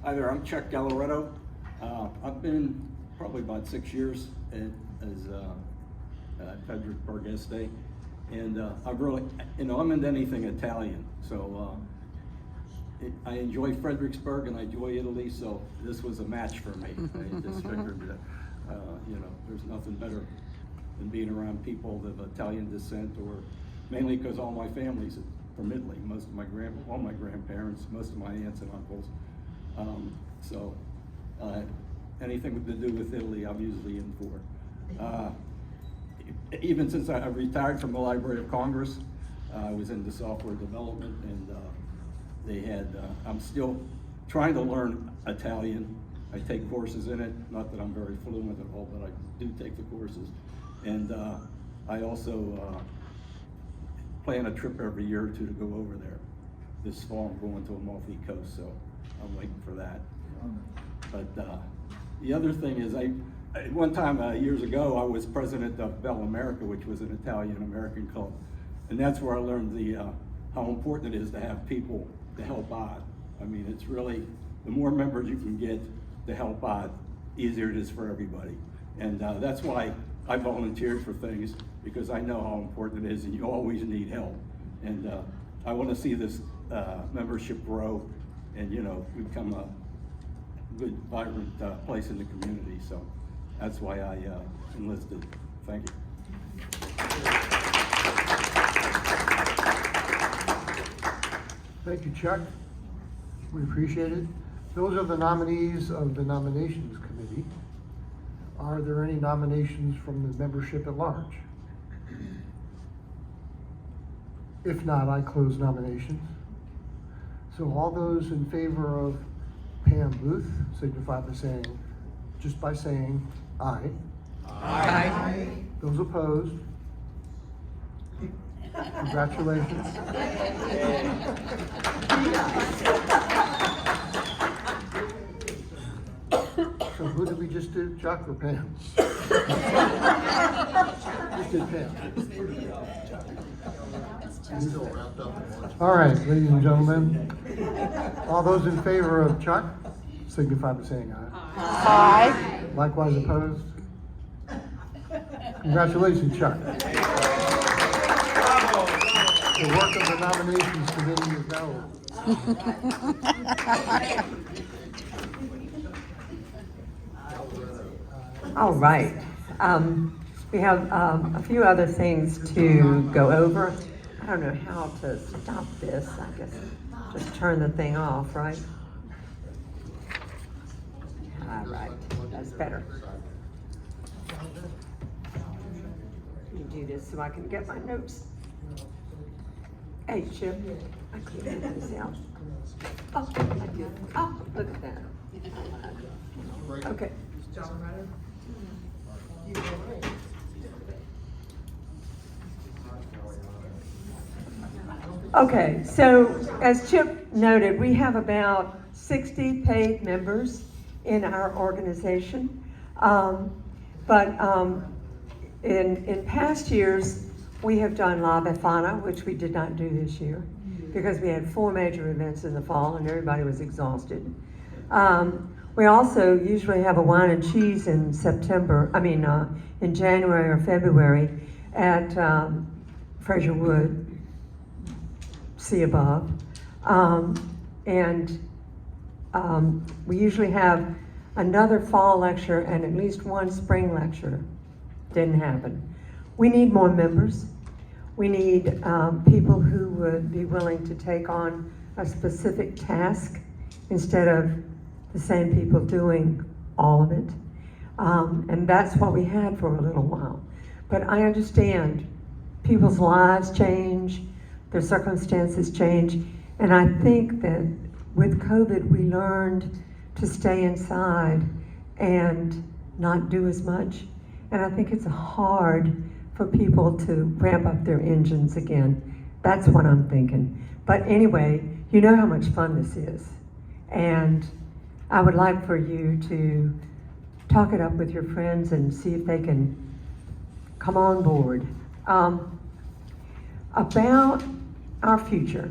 Speaker 9: Hi there, I'm Chuck Galloretto. I've been probably about 6 years at Fredericksburg Este, and I've really, I'm into anything Italian, so I enjoy Fredericksburg and I enjoy Italy, so this was a match for me. I just figured that, there's nothing better than being around people of Italian descent, or mainly because all my family's from Italy. Most of all my grandparents, most of my aunts and uncles. So anything to do with Italy, I'm usually in for. Even since I retired from the Library of Congress, I was into software development, and they had, I'm still trying to learn Italian. I take courses in it, not that I'm very fluent at all, but I do take the courses. And I also plan a trip every year or two to go over there. This fall I'm going to Amalfi Coast, so I'm waiting for that. But the other thing is, at one time years ago, I was president of Bell America, which was an Italian-American club. And that's where I learned how important it is to have people to help out. I mean, it's really, the more members you can get to help out, easier it is for everybody. And that's why I volunteered for things, because I know how important it is, and you always need help. And I want to see this membership grow and, become a good, vibrant place in the community. So that's why I enlisted. Thank you.
Speaker 10: Thank you, Chuck. We appreciate it. Those are the nominees of the nominations committee. Are there any nominations from the membership at large? If not, I close nominations. So all those in favor of Pam Booth signify by saying aye.
Speaker 1: Aye.
Speaker 10: Those opposed? Congratulations. So who did we just do, Chuck or Pam? Just did Pam. All right, ladies and gentlemen, all those in favor of Chuck signify by saying aye.
Speaker 1: Aye.
Speaker 10: Likewise opposed? Congratulations, Chuck. The work of the nominations committee is now over.
Speaker 1: All right. We have a few other things to go over. I don't know how to stop this. I guess just turn the thing off, right? All right, that's better. Let me do this so I can get my notes. Hey, Chip, I can't get this out. Oh, I did. Oh, look at that. Okay.
Speaker 6: John Ryder?
Speaker 1: Okay, so as Chip noted, we have about 60 paid members in our organization. In past years, we have done La Befana, which we did not do this year because we had 4 major events in the fall and everybody was exhausted. We also usually have a wine and cheese in in January or February at Fraser Wood, see above. We usually have another fall lecture and at least one spring lecture. Didn't happen. We need more members. We need people who would be willing to take on a specific task instead of the same people doing all of it. And that's what we had for a little while. But I understand people's lives change, their circumstances change, and I think that with COVID, we learned to stay inside and not do as much. And I think it's hard for people to ramp up their engines again. That's what I'm thinking. But anyway, you know how much fun this is. And I would like for you to talk it up with your friends and see if they can come on board. About our future.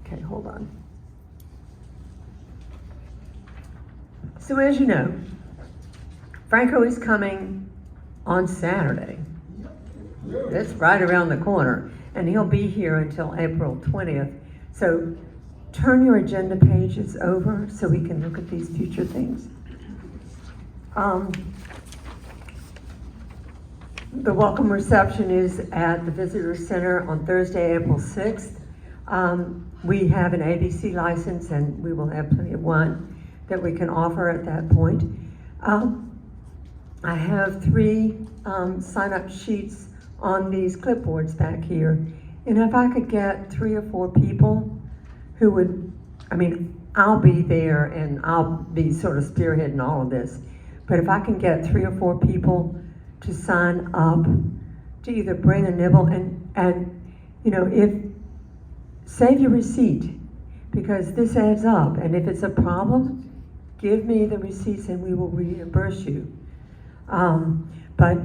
Speaker 1: Okay, hold on. So as you know, Franco is coming on Saturday. That's right around the corner, and he'll be here until April 20th. So turn your agenda pages over so we can look at these future things. The welcome reception is at the Visitor Center on Thursday, April 6th. We have an ABC license, and we will have plenty of wine that we can offer at that point. I have 3 sign-up sheets on these clipboards back here. And if I could get 3 or 4 people who would, I'll be there and I'll be sort of spearheading all of this. But if I can get 3 or 4 people to sign up, to either bring a nibble and save your receipt, because this adds up. And if it's a problem, give me the receipts and we will reimburse you. But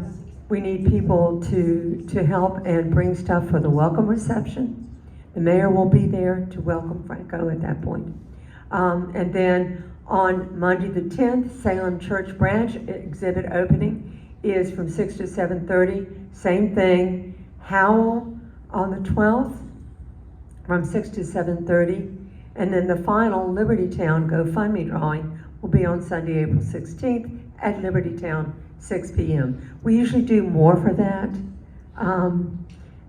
Speaker 1: we need people to help and bring stuff for the welcome reception. The mayor will be there to welcome Franco at that point. And then on Monday the 10th, Salem Church Branch exhibit opening is from 6 to 7:30. Same thing. Howell on the 12th from 6 to 7:30. And then the final Liberty Town GoFundMe drawing will be on Sunday, April 16th at Liberty Town, 6 p.m. We usually do more for that.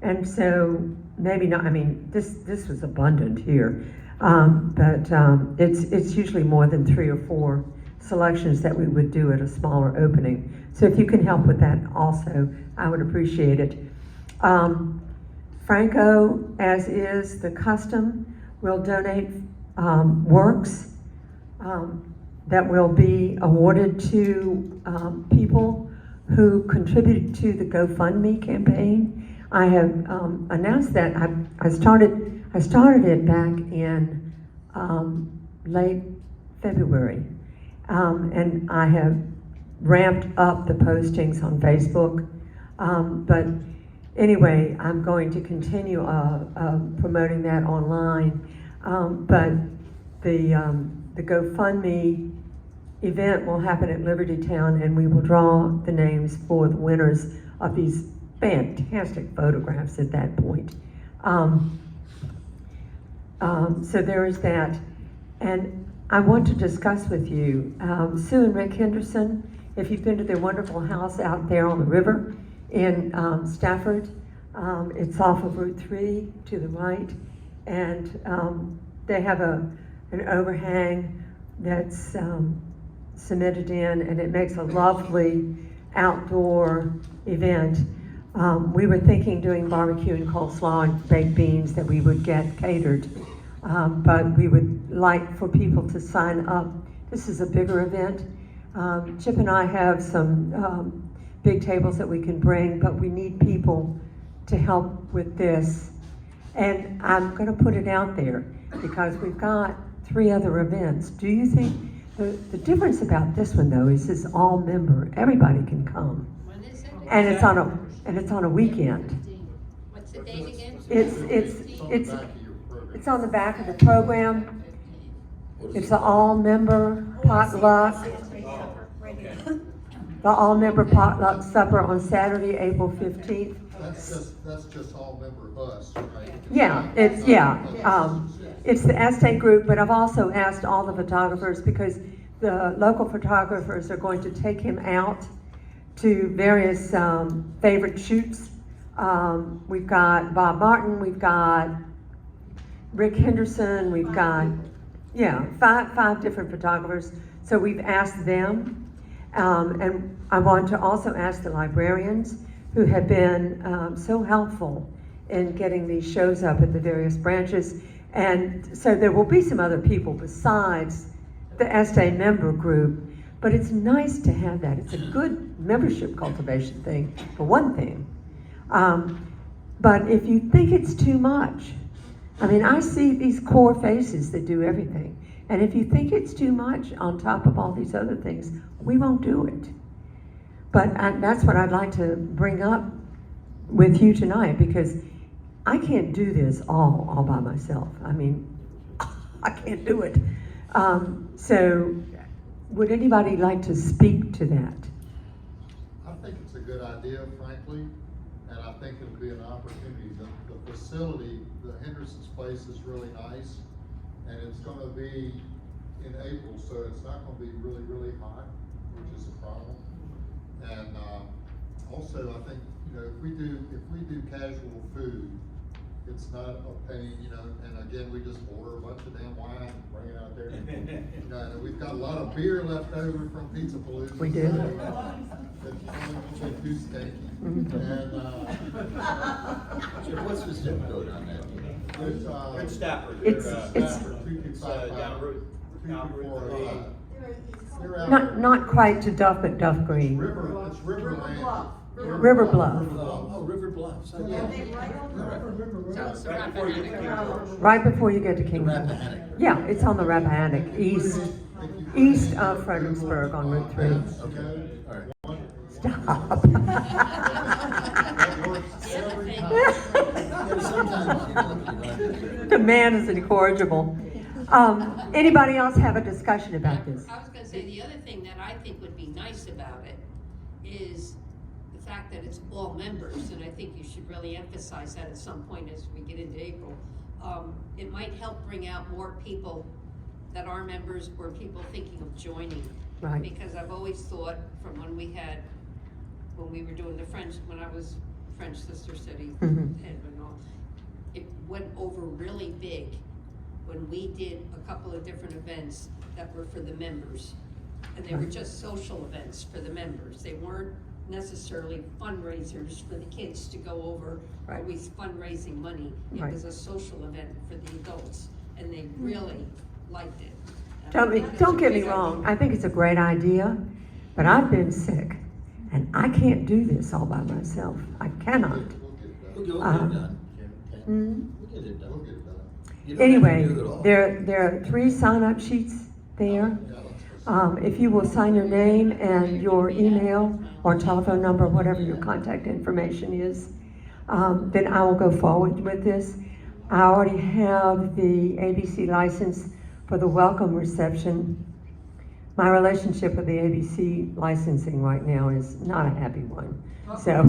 Speaker 1: And so maybe not, this was abundant here. But it's usually more than 3 or 4 selections that we would do at a smaller opening. So if you can help with that also, I would appreciate it. Franco, as is the custom, will donate works that will be awarded to people who contributed to the GoFundMe campaign. I have announced that I started it back in late February, and I have ramped up the postings on Facebook. But anyway, I'm going to continue promoting that online. But the GoFundMe event will happen at Liberty Town, and we will draw the names for the winners of these fantastic photographs at that point. So there is that. And I want to discuss with you, Sue and Rick Henderson, if you've been to their wonderful house out there on the river in Stafford, it's off of Route 3 to the right, and they have an overhang that's cemented in, and it makes a lovely outdoor event. We were thinking doing barbecue and coleslaw and baked beans that we would get catered, but we would like for people to sign up. This is a bigger event. Chip and I have some big tables that we can bring, but we need people to help with this. And I'm going to put it out there because we've got 3 other events. Do you think the difference about this one though is it's all member, everybody can come,
Speaker 2: When is it?
Speaker 1: and it's on a weekend.
Speaker 2: What's the date again?
Speaker 1: It's on the back of the program. It's the all-member potluck. The all-member potluck supper on Saturday, April 15th.
Speaker 3: That's just all member us, right?
Speaker 1: Yeah, it's the Estate group, but I've also asked all the photographers because the local photographers are going to take him out to various favorite shoots. We've got Bob Martin, we've got Rick Henderson, we've got, yeah, five different photographers. So we've asked them, and I want to also ask the librarians who have been so helpful in getting these shows up at the various branches. And so there will be some other people besides the Estee member group, but it's nice to have that. It's a good membership cultivation thing, for one thing. But if you think it's too much, I mean, I see these core faces that do everything. And if you think it's too much on top of all these other things, we won't do it. But that's what I'd like to bring up with you tonight, because I can't do this all by myself. I mean, I can't do it. So would anybody like to speak to that?
Speaker 3: I think it's a good idea, frankly, and I think it'll be an opportunity. The facility, the Henderson's place is really nice, and it's gonna be in April, so it's not gonna be really, really hot, which is a problem. And, also, I think, you know, if we do casual food, it's not a pain, you know, and again, we just order a bunch of damn wine and bring it out there. You know, and we've got a lot of beer left over from Pizza Palooza.
Speaker 1: We do.
Speaker 3: That you don't get too stinky. And,
Speaker 8: Jim, what's the zip code on that?
Speaker 3: there's,
Speaker 4: Good Stafford.
Speaker 1: It's-
Speaker 3: Stafford,
Speaker 4: It's, down Route
Speaker 3: 2245. They're out there.
Speaker 1: Not quite to Duff, but Duff Green.
Speaker 3: It's Riverland.
Speaker 7: Bluff.
Speaker 1: River Bluff.
Speaker 8: Oh, River Bluffs.
Speaker 7: And they right on the
Speaker 2: So it's the
Speaker 4: Right before you get to
Speaker 2: Rappahannock.
Speaker 4: King George.
Speaker 1: Right before you get to King George.
Speaker 8: Rappahannock.
Speaker 1: Yeah, it's on the Rappahannock, east of Fredericksburg on Route 3.
Speaker 8: Okay, all right.
Speaker 1: Stop.
Speaker 3: That works every time.
Speaker 8: Yeah, sometimes, you know,
Speaker 1: The man is incorrigible. Anybody else have a discussion about this?
Speaker 2: I was gonna say, the other thing that I think would be nice about it is the fact that it's all members, and I think you should really emphasize that at some point as we get into April. It might help bring out more people that are members or people thinking of joining.
Speaker 1: Right.
Speaker 2: Because I've always thought from when we were doing the French, when I was French Sister City
Speaker 1: Mhm.
Speaker 2: head and all, it went over really big when we did a couple of different events that were for the members. And they were
Speaker 1: Right.
Speaker 2: just social events for the members. They weren't necessarily fundraisers for the kids to go over,
Speaker 1: Right.
Speaker 2: always fundraising money. It
Speaker 1: Right.
Speaker 2: was a social event for the adults, and they really liked it. And I
Speaker 1: Don't
Speaker 2: think it's a
Speaker 1: get me
Speaker 2: great
Speaker 1: wrong,
Speaker 2: idea.
Speaker 1: I think it's a great idea, but I've been sick, and I can't do this all by myself. I cannot.
Speaker 3: We'll get it
Speaker 8: We'll
Speaker 3: done.
Speaker 8: get it done.
Speaker 1: Mhm.
Speaker 8: We'll get it
Speaker 3: We'll
Speaker 8: done.
Speaker 3: get it done.
Speaker 8: You don't have to
Speaker 1: Anyway,
Speaker 8: do it all.
Speaker 1: there are 3 sign-up sheets there.
Speaker 3: Yeah, that's
Speaker 1: If you will sign your name and your email or telephone number, whatever your contact information is, then I will go forward with this. I already have the ABC license for the welcome reception. My relationship with the ABC licensing right now is not a happy one. So,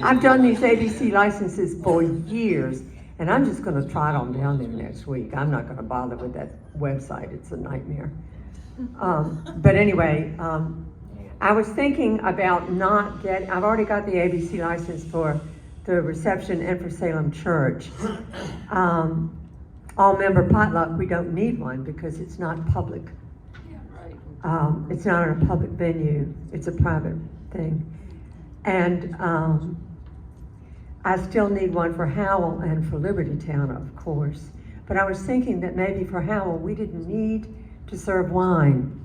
Speaker 1: I've done these ABC licenses for years, and I'm just gonna trot on down there next week. I'm not gonna bother with that website, it's a nightmare. But anyway, I was thinking about I've already got the ABC license for the reception and for Salem Church. All member potluck, we don't need one because it's not public.
Speaker 2: Yeah, right.
Speaker 1: It's not in a public venue, it's a private thing. And, I still need one for Howell and for Liberty Town, of course. But I was thinking that maybe for Howell, we didn't need to serve wine.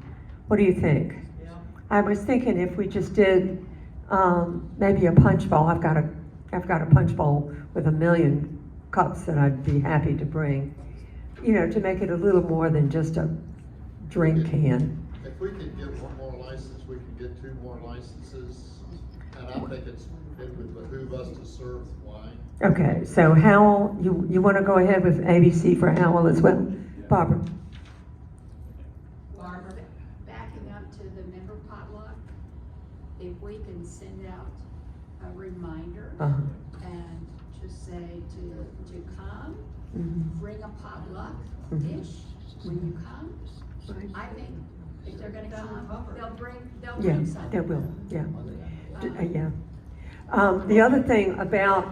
Speaker 1: What do you think?
Speaker 7: Yeah.
Speaker 1: I was thinking if we just did, maybe a punch bowl. I've got a punch bowl with 1 million cups that I'd be happy to bring. You know, to make it a little more than just a drink can.
Speaker 3: If we could get one more license, we could get 2 more licenses, and I think it would behoove us to serve wine.
Speaker 1: Okay, so Howell, you want to go ahead with ABC for Howell as well? Barbara?
Speaker 12: Barbara, backing up to the member potluck, if we can send out a reminder
Speaker 1: Uh-huh.
Speaker 12: and just say to come,
Speaker 1: Mhm.
Speaker 12: bring a potluck
Speaker 1: Mhm.
Speaker 12: dish when you come.
Speaker 1: Right.
Speaker 12: I think if they're gonna
Speaker 7: That'll
Speaker 12: come,
Speaker 7: cover it.
Speaker 12: they'll
Speaker 1: Yeah,
Speaker 12: bring something.
Speaker 1: they will, yeah. Yeah. The other thing about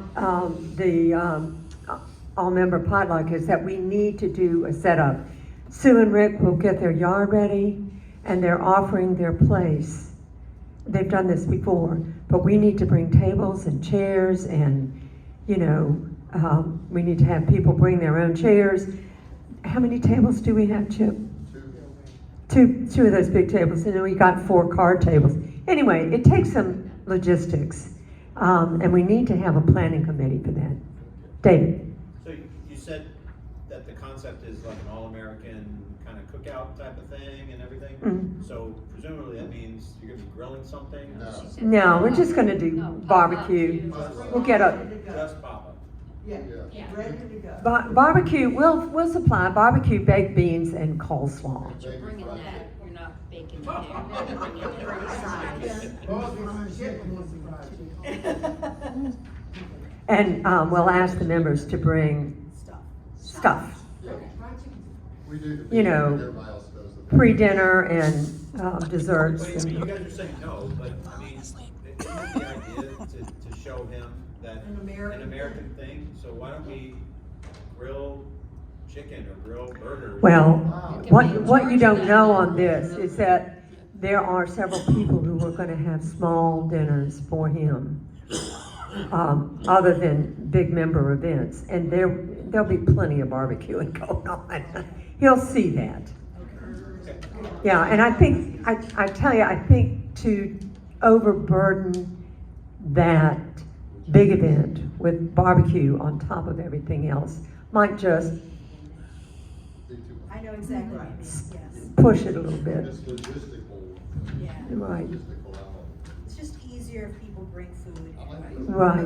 Speaker 1: all-member potluck is that we need to do a setup. Sue and Rick will get their yard ready, and they're offering their place. They've done this before, but we need to bring tables and chairs, and, you know, we need to have people bring their own chairs. How many tables do we have, Chip? Two of those big tables, and then we got 4 card tables. Anyway, it takes some logistics, and we need to have a planning committee for that. David?
Speaker 4: So you said that the concept is like an all-American kind of cookout type of thing and everything?
Speaker 1: Mhm.
Speaker 4: So presumably that means you're gonna be grilling something?
Speaker 1: No, we're just gonna do
Speaker 12: No,
Speaker 1: barbecue. We'll get a
Speaker 4: Just pop-up?
Speaker 7: Yeah,
Speaker 12: Yeah.
Speaker 7: ready to go.
Speaker 1: barbecue. We'll supply barbecue, baked beans, and coleslaw.
Speaker 2: You're bringing that, you're not baking it there, you're bringing it for size.
Speaker 1: And we'll ask the members to bring stuff,
Speaker 3: We do the.
Speaker 1: You know,
Speaker 3: everybody else does the.
Speaker 1: pre-dinner and desserts.
Speaker 4: Wait, I mean, you
Speaker 1: And,
Speaker 4: guys are saying no, but I mean, isn't it the idea to show him that
Speaker 7: An American
Speaker 4: American thing? So why don't we grill chicken or grill burgers?
Speaker 1: well, what you don't know on this is that there are several people who are going to have small dinners for him, other than big member events, and there'll be plenty of barbecuing going on. He'll see that. Yeah, and I think, I tell you, I think to overburden that big event with barbecue on top of everything else might just
Speaker 5: I know exactly what you mean, yes,
Speaker 1: push it a little bit.
Speaker 3: It's logistical.
Speaker 5: yeah.
Speaker 1: Right,
Speaker 3: Logistical element.
Speaker 5: It's just easier if people bring food
Speaker 3: I like
Speaker 5: anyway.
Speaker 3: it.
Speaker 1: right,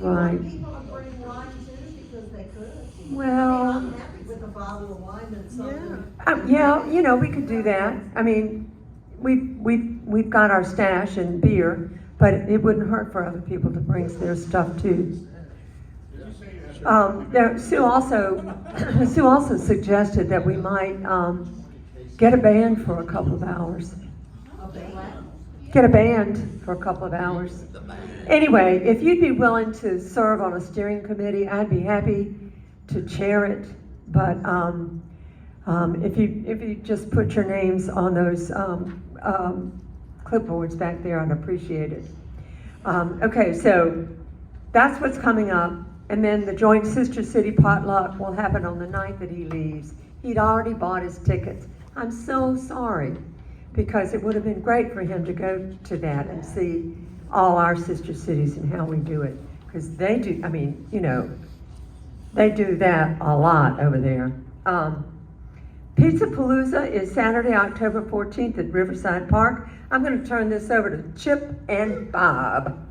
Speaker 1: right.
Speaker 7: People to bring wine too, because they could.
Speaker 1: Well-
Speaker 7: I'm happy with a bottle of wine and something.
Speaker 1: Yeah, you know, we could do that. I mean, we've got our stash and beer, but it wouldn't hurt for other people to bring their stuff too. Sue also suggested that we might get a band for a couple of hours. Get a band for a couple of hours. Anyway, if you'd be willing to serve on a steering committee, I'd be happy to chair it. But if you just put your names on those clipboards back there, I'd appreciate it. Okay, so that's what's coming up. And then the joint Sister City potluck will happen on the night that he leaves. He'd already bought his tickets. I'm so sorry, because it would have been great for him to go to that and see all our sister cities and how we do it. Because they do, I mean, you know, they do that a lot over there. Pizza Palooza is Saturday, October 14th at Riverside Park. I'm going to turn this over to Chip and Bob.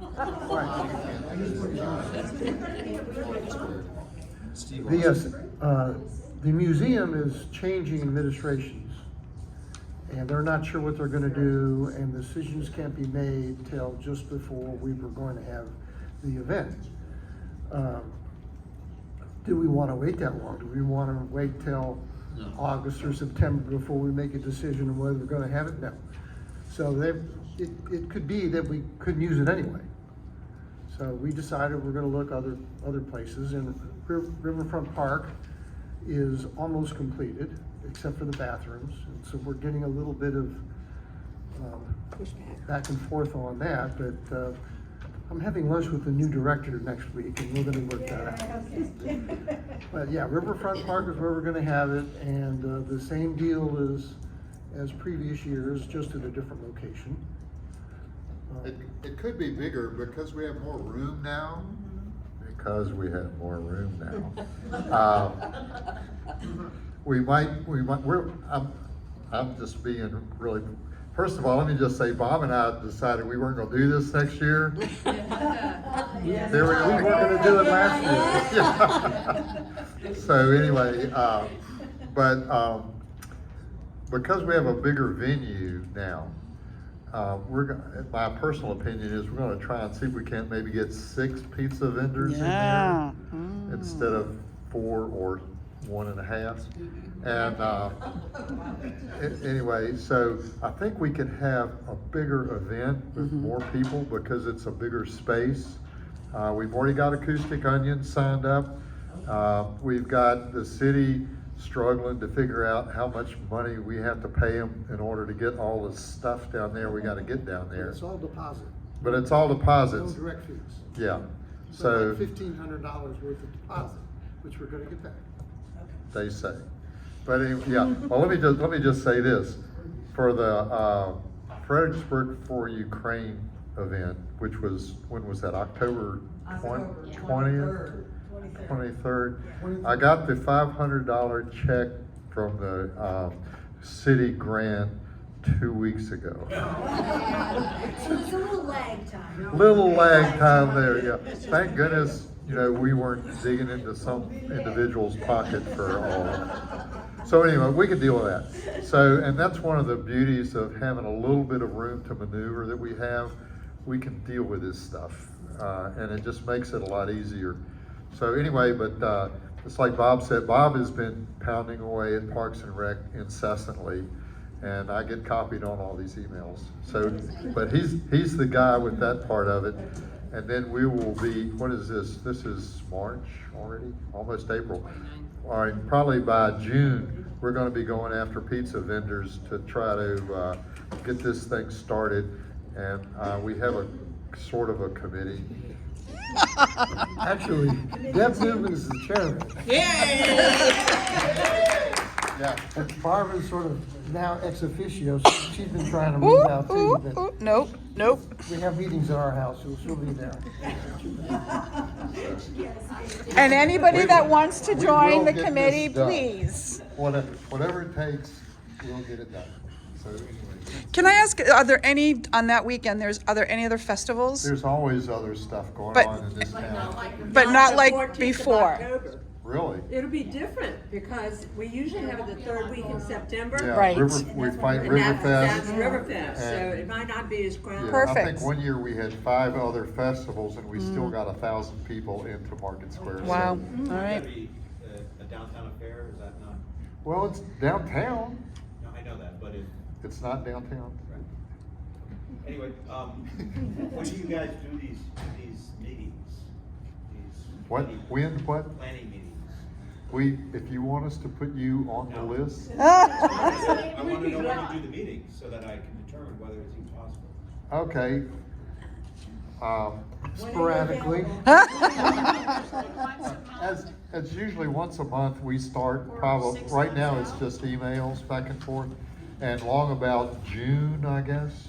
Speaker 10: The museum is changing administrations, and they're not sure what they're gonna do, and decisions can't be made till just before we were going to have the event. Do we wanna wait that long? Do we wanna wait till August or September before we make a decision on whether we're gonna have it? No. So it could be that we couldn't use it anyway. So we decided we're gonna look other places, and Riverfront Park is almost completed, except for the bathrooms. And so we're getting a little bit of back and forth on that, but I'm having lunch with the new director next week, and we're gonna work that out. But yeah, Riverfront Park is where we're gonna have it, and the same deal as previous years, just at a different location.
Speaker 3: It could be bigger because we have more room now. Because we have more room now. I'm just being really, first of all, let me just say, Bob and I decided we weren't gonna do this next year.
Speaker 5: Yes.
Speaker 3: There we weren't gonna do it last year. So anyway, because we have a bigger venue now, my personal opinion is we're gonna try and see if we can't maybe get 6 pizza vendors in there instead of 4 or 1.5. And anyway, so I think we could have a bigger event with more people because it's a bigger space. We've already got Acoustic Onion signed up. We've got the city struggling to figure out how much money we have to pay them in order to get all the stuff down there we gotta get down there.
Speaker 10: It's all deposit,
Speaker 3: But it's all
Speaker 10: no
Speaker 3: deposits,
Speaker 10: direct fees.
Speaker 3: yeah.
Speaker 10: So
Speaker 3: So,
Speaker 10: like $1,500 worth of deposit, which we're gonna get back.
Speaker 3: they say. But anyway, yeah, well, let me just say this. For the, Fredericksburg for Ukraine event, which was, when was that, October twentieth? 23rd. I got the $500 check from the, city grant 2 weeks ago.
Speaker 5: So it's a little lag time.
Speaker 3: Little lag time there, yeah. Thank goodness, you know, we weren't digging into some individual's pocket for all of it. So anyway, we could deal with that. So, and that's one of the beauties of having a little bit of room to maneuver that we have. We can deal with this stuff, and it just makes it a lot easier. So anyway, but it's like Bob said, Bob has been pounding away at Parks and Rec incessantly, and I get copied on all these emails. So, but he's the guy with that part of it. And then we will be, what is this? This is March already, almost April. All right, probably by June, we're gonna be going after pizza vendors to try to get this thing started. And we have a sort of a committee.
Speaker 10: Actually, Deb Newman is the chairman.
Speaker 3: Yeah.
Speaker 10: And Barbara's sort of now ex officio, so she's been trying to move out too, but
Speaker 13: Nope, nope.
Speaker 10: we have meetings at our house, so she'll be there.
Speaker 13: And anybody that wants to
Speaker 3: We
Speaker 13: join
Speaker 3: will
Speaker 13: the
Speaker 3: get
Speaker 13: committee,
Speaker 3: this done.
Speaker 13: please.
Speaker 3: Whatever it takes, we'll get it done. So anyway,
Speaker 13: Can I ask, are there any, on that weekend, are there any other festivals?
Speaker 3: there's always other stuff going
Speaker 13: But-
Speaker 3: on in this town.
Speaker 13: But not
Speaker 1: the
Speaker 13: like
Speaker 1: 14th of
Speaker 13: before?
Speaker 1: October.
Speaker 3: Really?
Speaker 1: It'll be different because we usually have it the third week in September.
Speaker 3: Yeah,
Speaker 13: Right.
Speaker 3: We fight
Speaker 1: And that's
Speaker 3: Riverfest.
Speaker 1: Riverfest, so
Speaker 3: And-
Speaker 1: it might not be as
Speaker 3: Yeah,
Speaker 1: grand.
Speaker 3: I
Speaker 13: Perfect.
Speaker 3: think one year we had 5 other festivals and we still got 1,000 people into Market Square. So-
Speaker 13: Wow, all
Speaker 4: Would
Speaker 13: right.
Speaker 4: that be a downtown affair, is that not?
Speaker 3: Well, it's downtown.
Speaker 4: No, I know that, but
Speaker 3: It's not downtown.
Speaker 4: anyway, when do you guys do these meetings? These
Speaker 3: What,
Speaker 4: meeting-
Speaker 3: when, what?
Speaker 4: Planning meetings?
Speaker 3: If you want us to put you on the list,
Speaker 4: I want to know when you do the meetings so that I can determine whether it's even possible.
Speaker 3: okay.
Speaker 10: Sporadically.
Speaker 3: As usually once a month, we start probably, right now it's just emails back and forth. And long about June, I guess,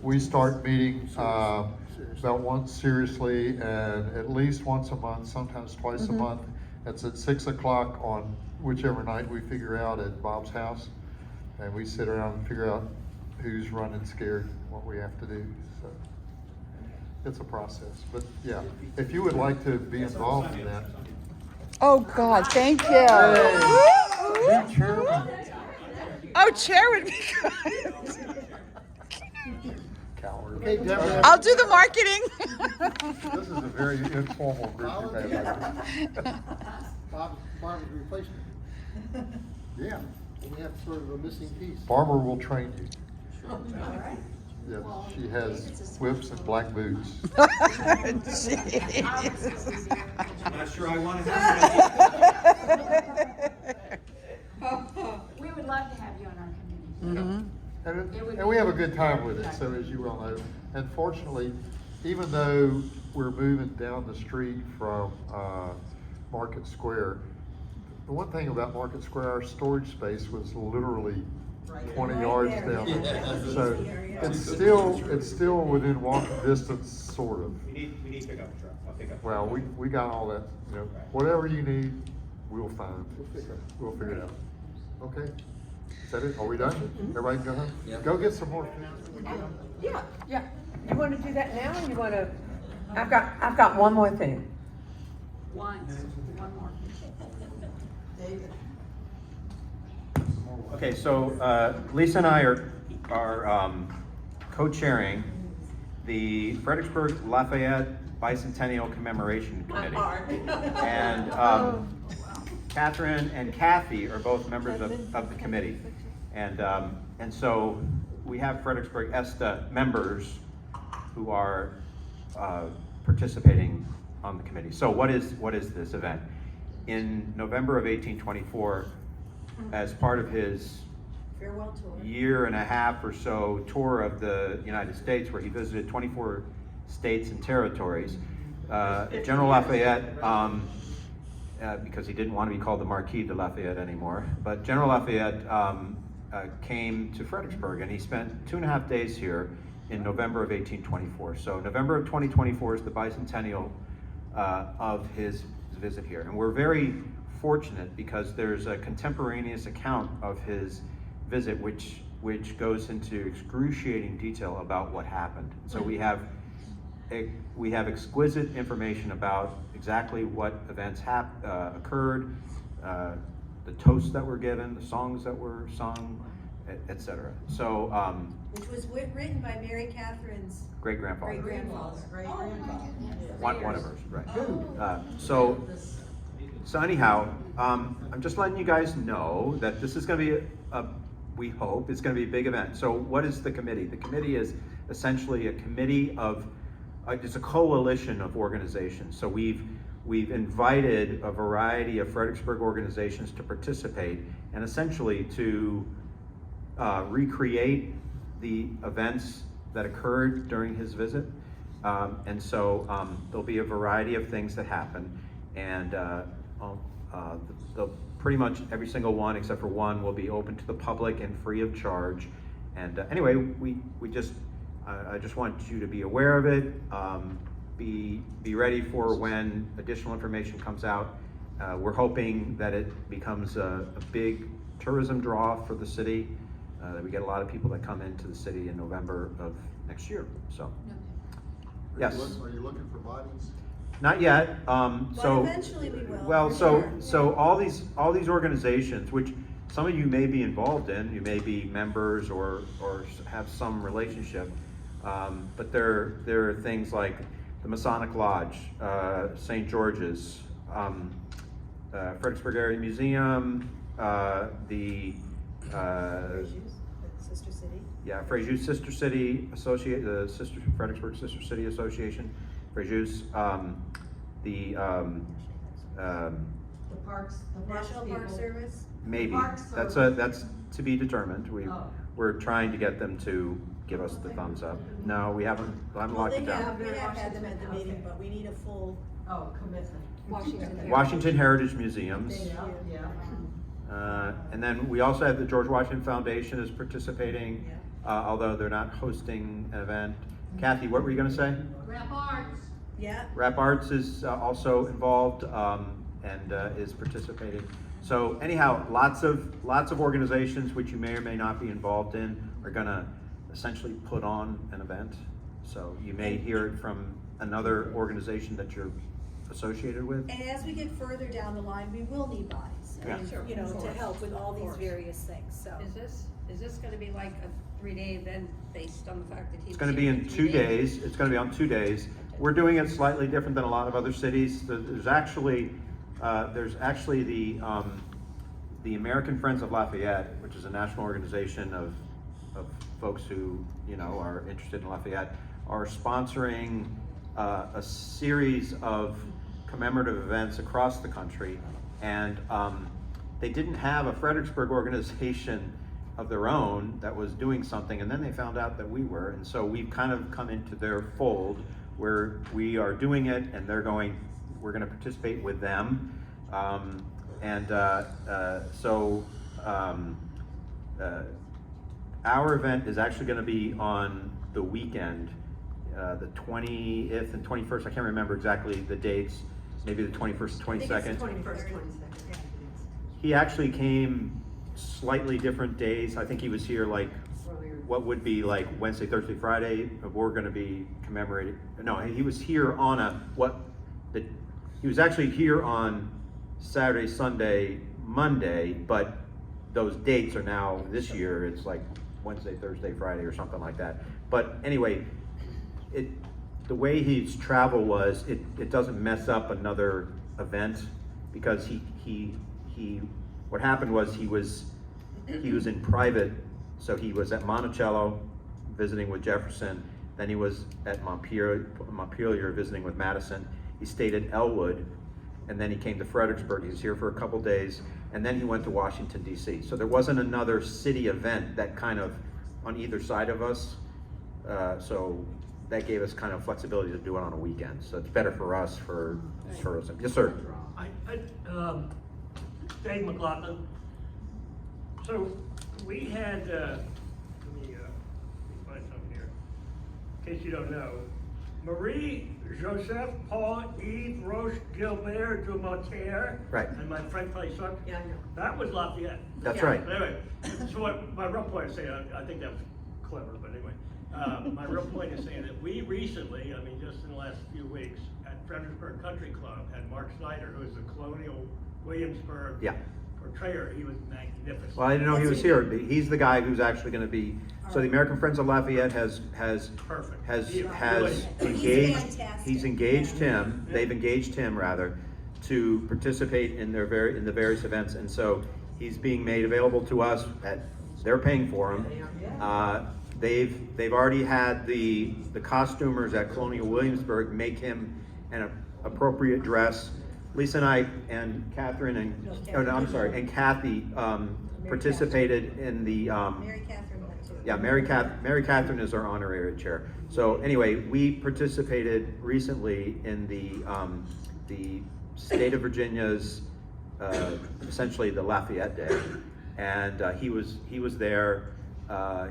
Speaker 3: we start meeting, about once seriously and at least once a month, sometimes twice a month. It's at 6 o'clock on whichever night we figure out at Bob's house. And we sit around and figure out who's running scared, what we have to do, so. It's a process, but yeah, if you would like to be involved in that.
Speaker 13: Oh, God, thank you.
Speaker 3: Be chairman.
Speaker 13: Oh, chair would be good.
Speaker 3: Coward.
Speaker 10: Okay, Deborah.
Speaker 13: I'll do the marketing.
Speaker 3: This is a very informal group you've had.
Speaker 10: Barbara's replacement.
Speaker 3: Yeah,
Speaker 10: We have sort of a missing piece.
Speaker 3: Barbara will train you. Yeah, she has whips and black boots.
Speaker 13: Jeez.
Speaker 4: I'm not sure I want to have that.
Speaker 12: We would love to have you on our committee.
Speaker 3: And we have a good time with it, so as you well know. And fortunately, even though we're moving down the street from Market Square, the one thing about Market Square, our storage space was literally 20 yards down. So it's still within walking distance, sort of.
Speaker 4: We need to pick up a truck, I'll pick up.
Speaker 3: Well, we got all that, you know, whatever you need, we'll find. We'll figure it out. Okay? Is that it? Are we done? Everybody can go home?
Speaker 8: Yep.
Speaker 3: Go get some more food.
Speaker 1: Yeah. You wanna do that now or you wanna, I've got one more thing.
Speaker 12: One more.
Speaker 14: Okay, so Lisa and I are co-chairing the Fredericksburg Lafayette Bicentennial Commemoration Committee. And Catherine and Kathy are both members of the committee. And so we have Fredericksburg ESTA members who are participating on the committee. So what is this event? in November of 1824, as part of his
Speaker 7: Farewell tour.
Speaker 14: year and a half or so tour of the United States, where he visited 24 states and territories, General Lafayette, because he didn't want to be called the Marquis de Lafayette anymore, but General Lafayette came to Fredericksburg, and he spent 2.5 days here in November of 1824. So November of 2024 is the bicentennial of his visit here. And we're very fortunate because there's a contemporaneous account of his visit which goes into excruciating detail about what happened. So we have exquisite information about exactly what events occurred, the toasts that were given, the songs that were sung, etc. So,
Speaker 5: Which was written by Mary Catherine's
Speaker 14: great-grandfather.
Speaker 5: great-grandfather.
Speaker 14: One of hers, right. So anyhow, I'm just letting you guys know that this is going to be we hope it's going to be a big event. So what is the committee? The committee is essentially a committee of, it's a coalition of organizations. So we've invited a variety of Fredericksburg organizations to participate and essentially to recreate the events that occurred during his visit. And so there'll be a variety of things that happen, and pretty much every single one except for one will be open to the public and free of charge. And anyway, I just want you to be aware of it. Be ready for when additional information comes out. We're hoping that it becomes a big tourism draw for the city. That we get a lot of people that come into the city in November of next year. So, yes.
Speaker 3: Are you looking for bodies?
Speaker 14: Not yet. So
Speaker 5: eventually we will,
Speaker 14: Well,
Speaker 5: for
Speaker 14: so all these organizations, which some of you may be involved in, you may be members or have some relationship, but there are things like the Masonic Lodge, St. George's, Fredericksburg Area Museum, the
Speaker 5: Sister City.
Speaker 14: yeah, Frejus Sister City Fredericksburg Sister City Association, Frejus,
Speaker 7: The parks
Speaker 5: National Park
Speaker 7: people.
Speaker 5: Service.
Speaker 14: maybe,
Speaker 7: Park
Speaker 14: that's
Speaker 7: Service.
Speaker 14: to be determined.
Speaker 7: Oh.
Speaker 14: We're trying to get them to give us the thumbs up. No, we haven't, I'm
Speaker 5: Well,
Speaker 14: locked
Speaker 5: they
Speaker 14: it down.
Speaker 5: have, we have had them at the meeting, but we need a full
Speaker 7: Oh, commitment.
Speaker 5: Washington.
Speaker 14: Washington Heritage Museums.
Speaker 7: Yeah.
Speaker 14: And then we also have the George Washington Foundation is participating, although they're not hosting an event. Kathy, what were you gonna say?
Speaker 12: Rap Arts.
Speaker 5: Yeah.
Speaker 14: Rap Arts is also involved and is participating. So anyhow, lots of organizations which you may or may not be involved in are gonna essentially put on an event. So you may hear it from another organization that you're associated with.
Speaker 5: And as we get further down the line, we will need bodies,
Speaker 14: Yeah.
Speaker 5: you know, to help with all these various things, so.
Speaker 2: Is this gonna be like a 3-day event based on the fact that he's
Speaker 14: It's gonna be in 2 days. It's gonna be on 2 days. We're doing it slightly different than a lot of other cities. There's actually the American Friends of Lafayette, which is a national organization of folks who, you know, are interested in Lafayette, are sponsoring a series of commemorative events across the country. And they didn't have a Fredericksburg organization of their own that was doing something, and then they found out that we were, and so we've kind of come into their fold where we are doing it, and we're going to participate with them. Our event is actually going to be on the weekend, the 20th and 21st. I can't remember exactly the dates. Maybe the 21st, 22nd.
Speaker 7: 21st, 22nd.
Speaker 14: He actually came slightly different days. I think he was here like what would be like Wednesday, Thursday, Friday. We're going to be commemorating. No, he was here on he was actually here on Saturday, Sunday, Monday, but those dates are now this year. It's like Wednesday, Thursday, Friday, or something like that. But anyway, the way his travel was, it doesn't mess up another event, because what happened was he was in private, so he was at Monticello visiting with Jefferson, then he was at Montpelier visiting with Madison. He stayed at Elwood, and then he came to Fredericksburg. He was here for a couple days, and then he went to Washington, D.C. So there wasn't another city event that kind of on either side of us. So that gave us kind of flexibility to do it on a weekend. So it's better for us for tourism. Yes, sir.
Speaker 15: Dave McLaughlin. So we had, let me find something here, in case you don't know. Marie Joseph Paul Yves Roche Gilbert de Montaigne.
Speaker 14: Right.
Speaker 15: And my French place son.
Speaker 7: Yeah, I know.
Speaker 15: That was Lafayette.
Speaker 14: That's
Speaker 7: Yeah.
Speaker 14: right.
Speaker 15: But anyway, so what my real point is saying, I think that was clever, but anyway. My real point is saying that we recently, I mean, just in the last few weeks, at Fredericksburg Country Club, had Mark Snyder, who is the Colonial Williamsburg
Speaker 14: Yeah.
Speaker 15: portrayer. He was magnificent.
Speaker 14: Well, I didn't know he was here. He's the guy who's actually going to be. So the American Friends of Lafayette has
Speaker 15: Perfect.
Speaker 14: has
Speaker 15: He-
Speaker 14: has
Speaker 5: He's
Speaker 14: engaged.
Speaker 5: fantastic.
Speaker 14: He's engaged him.
Speaker 15: Yeah.
Speaker 14: They've engaged him rather to participate in the various events, and so he's being made available to us. They're paying for him. They've already had the costumers at Colonial Williamsburg make him an appropriate dress. Lisa and I and Catherine and Kathy participated in the.
Speaker 5: Mary Catherine went to.
Speaker 14: Yeah, Mary Catherine is our honorary chair. So anyway, we participated recently in the state of Virginia's essentially the Lafayette Day, and he was there.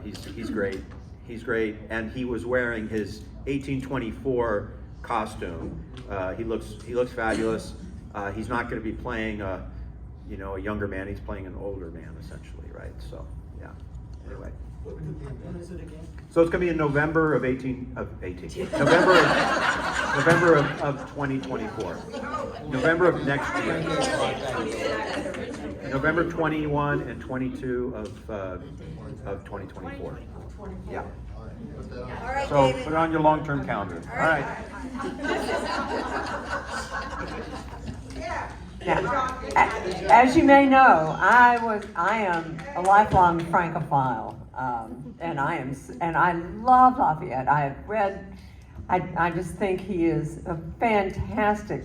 Speaker 14: He's great. He's great, and he was wearing his 1824 costume. He looks fabulous. He's not going to be playing a younger man. He's playing an older man essentially, right? So yeah. Anyway.
Speaker 8: When is it again?
Speaker 14: So it's going to be in November of 2024. November of next year. November 21 and 22 of 2024. Yeah.
Speaker 5: All right,
Speaker 14: So
Speaker 5: David.
Speaker 14: put it on your long-term calendar. All right.
Speaker 1: Yeah. As you may know, I am a lifelong Francophile, and I love Lafayette. I have read. I just think he is a fantastic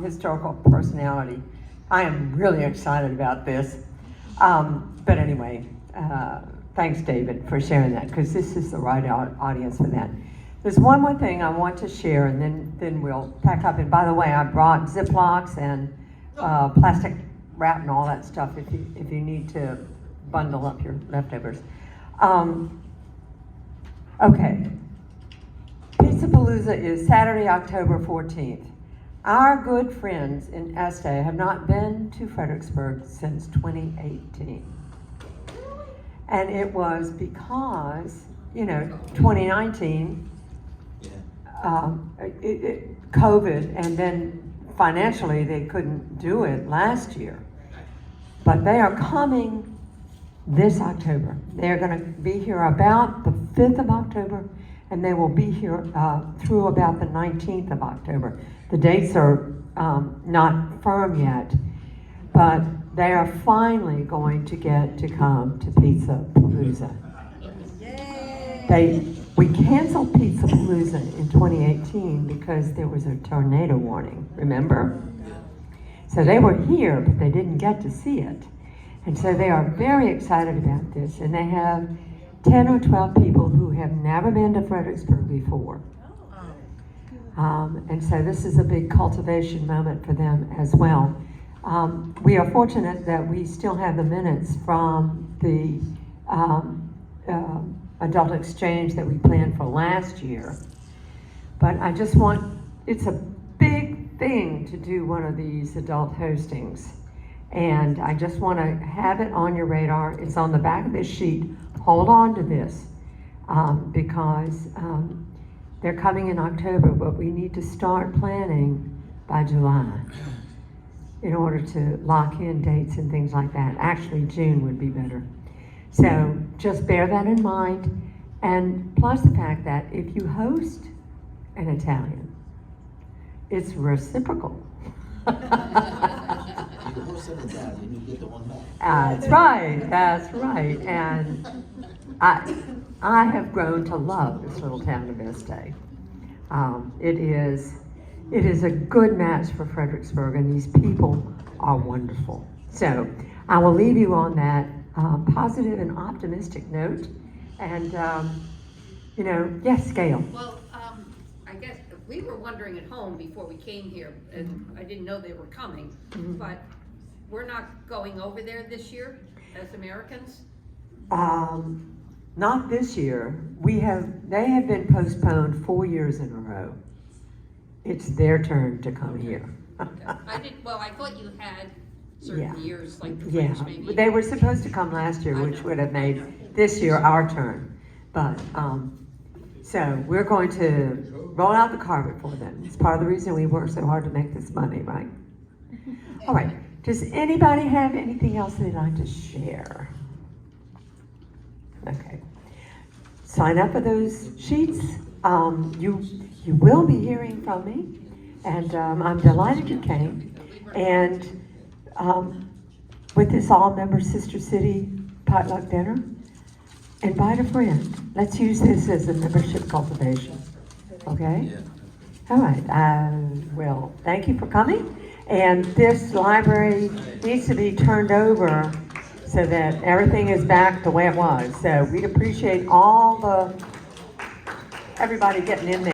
Speaker 1: historical personality. I am really excited about this. But anyway, thanks, David, for sharing that, because this is the right audience for that. There's one more thing I want to share, and then we'll pack up. And by the way, I brought Ziplocs and plastic wrap and all that stuff if you need to bundle up your leftovers. Okay. Pizzapalooza is Saturday, October 14th. Our good friends in Este have not been to Fredericksburg since 2018. And it was because, 2019, COVID, and then financially they couldn't do it last year. But they are coming this October. They're going to be here about the 5th of October, and they will be here through about the 19th of October. The dates are not firm yet, but they are finally going to get to come to Pizzapalooza. We canceled Pizzapalooza in 2018 because there was a tornado warning, remember? So they were here, but they didn't get to see it. And so they are very excited about this, and they have 10 or 12 people who have never been to Fredericksburg before. And so this is a big cultivation moment for them as well. We are fortunate that we still have the minutes from the adult exchange that we planned for last year. But I just it's a big thing to do one of these adult hostings. And I just want to have it on your radar. It's on the back of this sheet. Hold on to this because they're coming in October, but we need to start planning by July in order to lock in dates and things like that. Actually, June would be better. So just bear that in mind. And plus the fact that if you host an Italian, it's reciprocal.
Speaker 8: You host an Italian, you get the one back.
Speaker 1: That's right. And I have grown to love this little town of Este. it is a good match for Fredericksburg, and these people are wonderful. So I will leave you on that positive and optimistic note. And, you know, yes, Gail.
Speaker 2: Well, I guess we were wondering at home before we came here, and I didn't know they were coming, but we're not going over there this year as Americans?
Speaker 1: Not this year. They have been postponed 4 years in a row. It's their turn to come here.
Speaker 2: I thought you had certain
Speaker 1: Yeah.
Speaker 2: years, like the
Speaker 1: Yeah,
Speaker 2: French maybe.
Speaker 1: they were supposed to come last year,
Speaker 2: I
Speaker 1: which
Speaker 2: know.
Speaker 1: would have made this year our turn. But, so we're going to roll out the carpet for them. It's part of the reason we work so hard to make this money, right? All right, does anybody have anything else they'd like to share? Okay. Sign up for those sheets. You will be hearing from me, and I'm delighted you came. And with this all-member Sister City potluck dinner, invite a friend. Let's use this as a membership cultivation, okay? All right, well, thank you for coming. And this library needs to be turned over so that everything is back the way it was. So we'd appreciate everybody getting in there.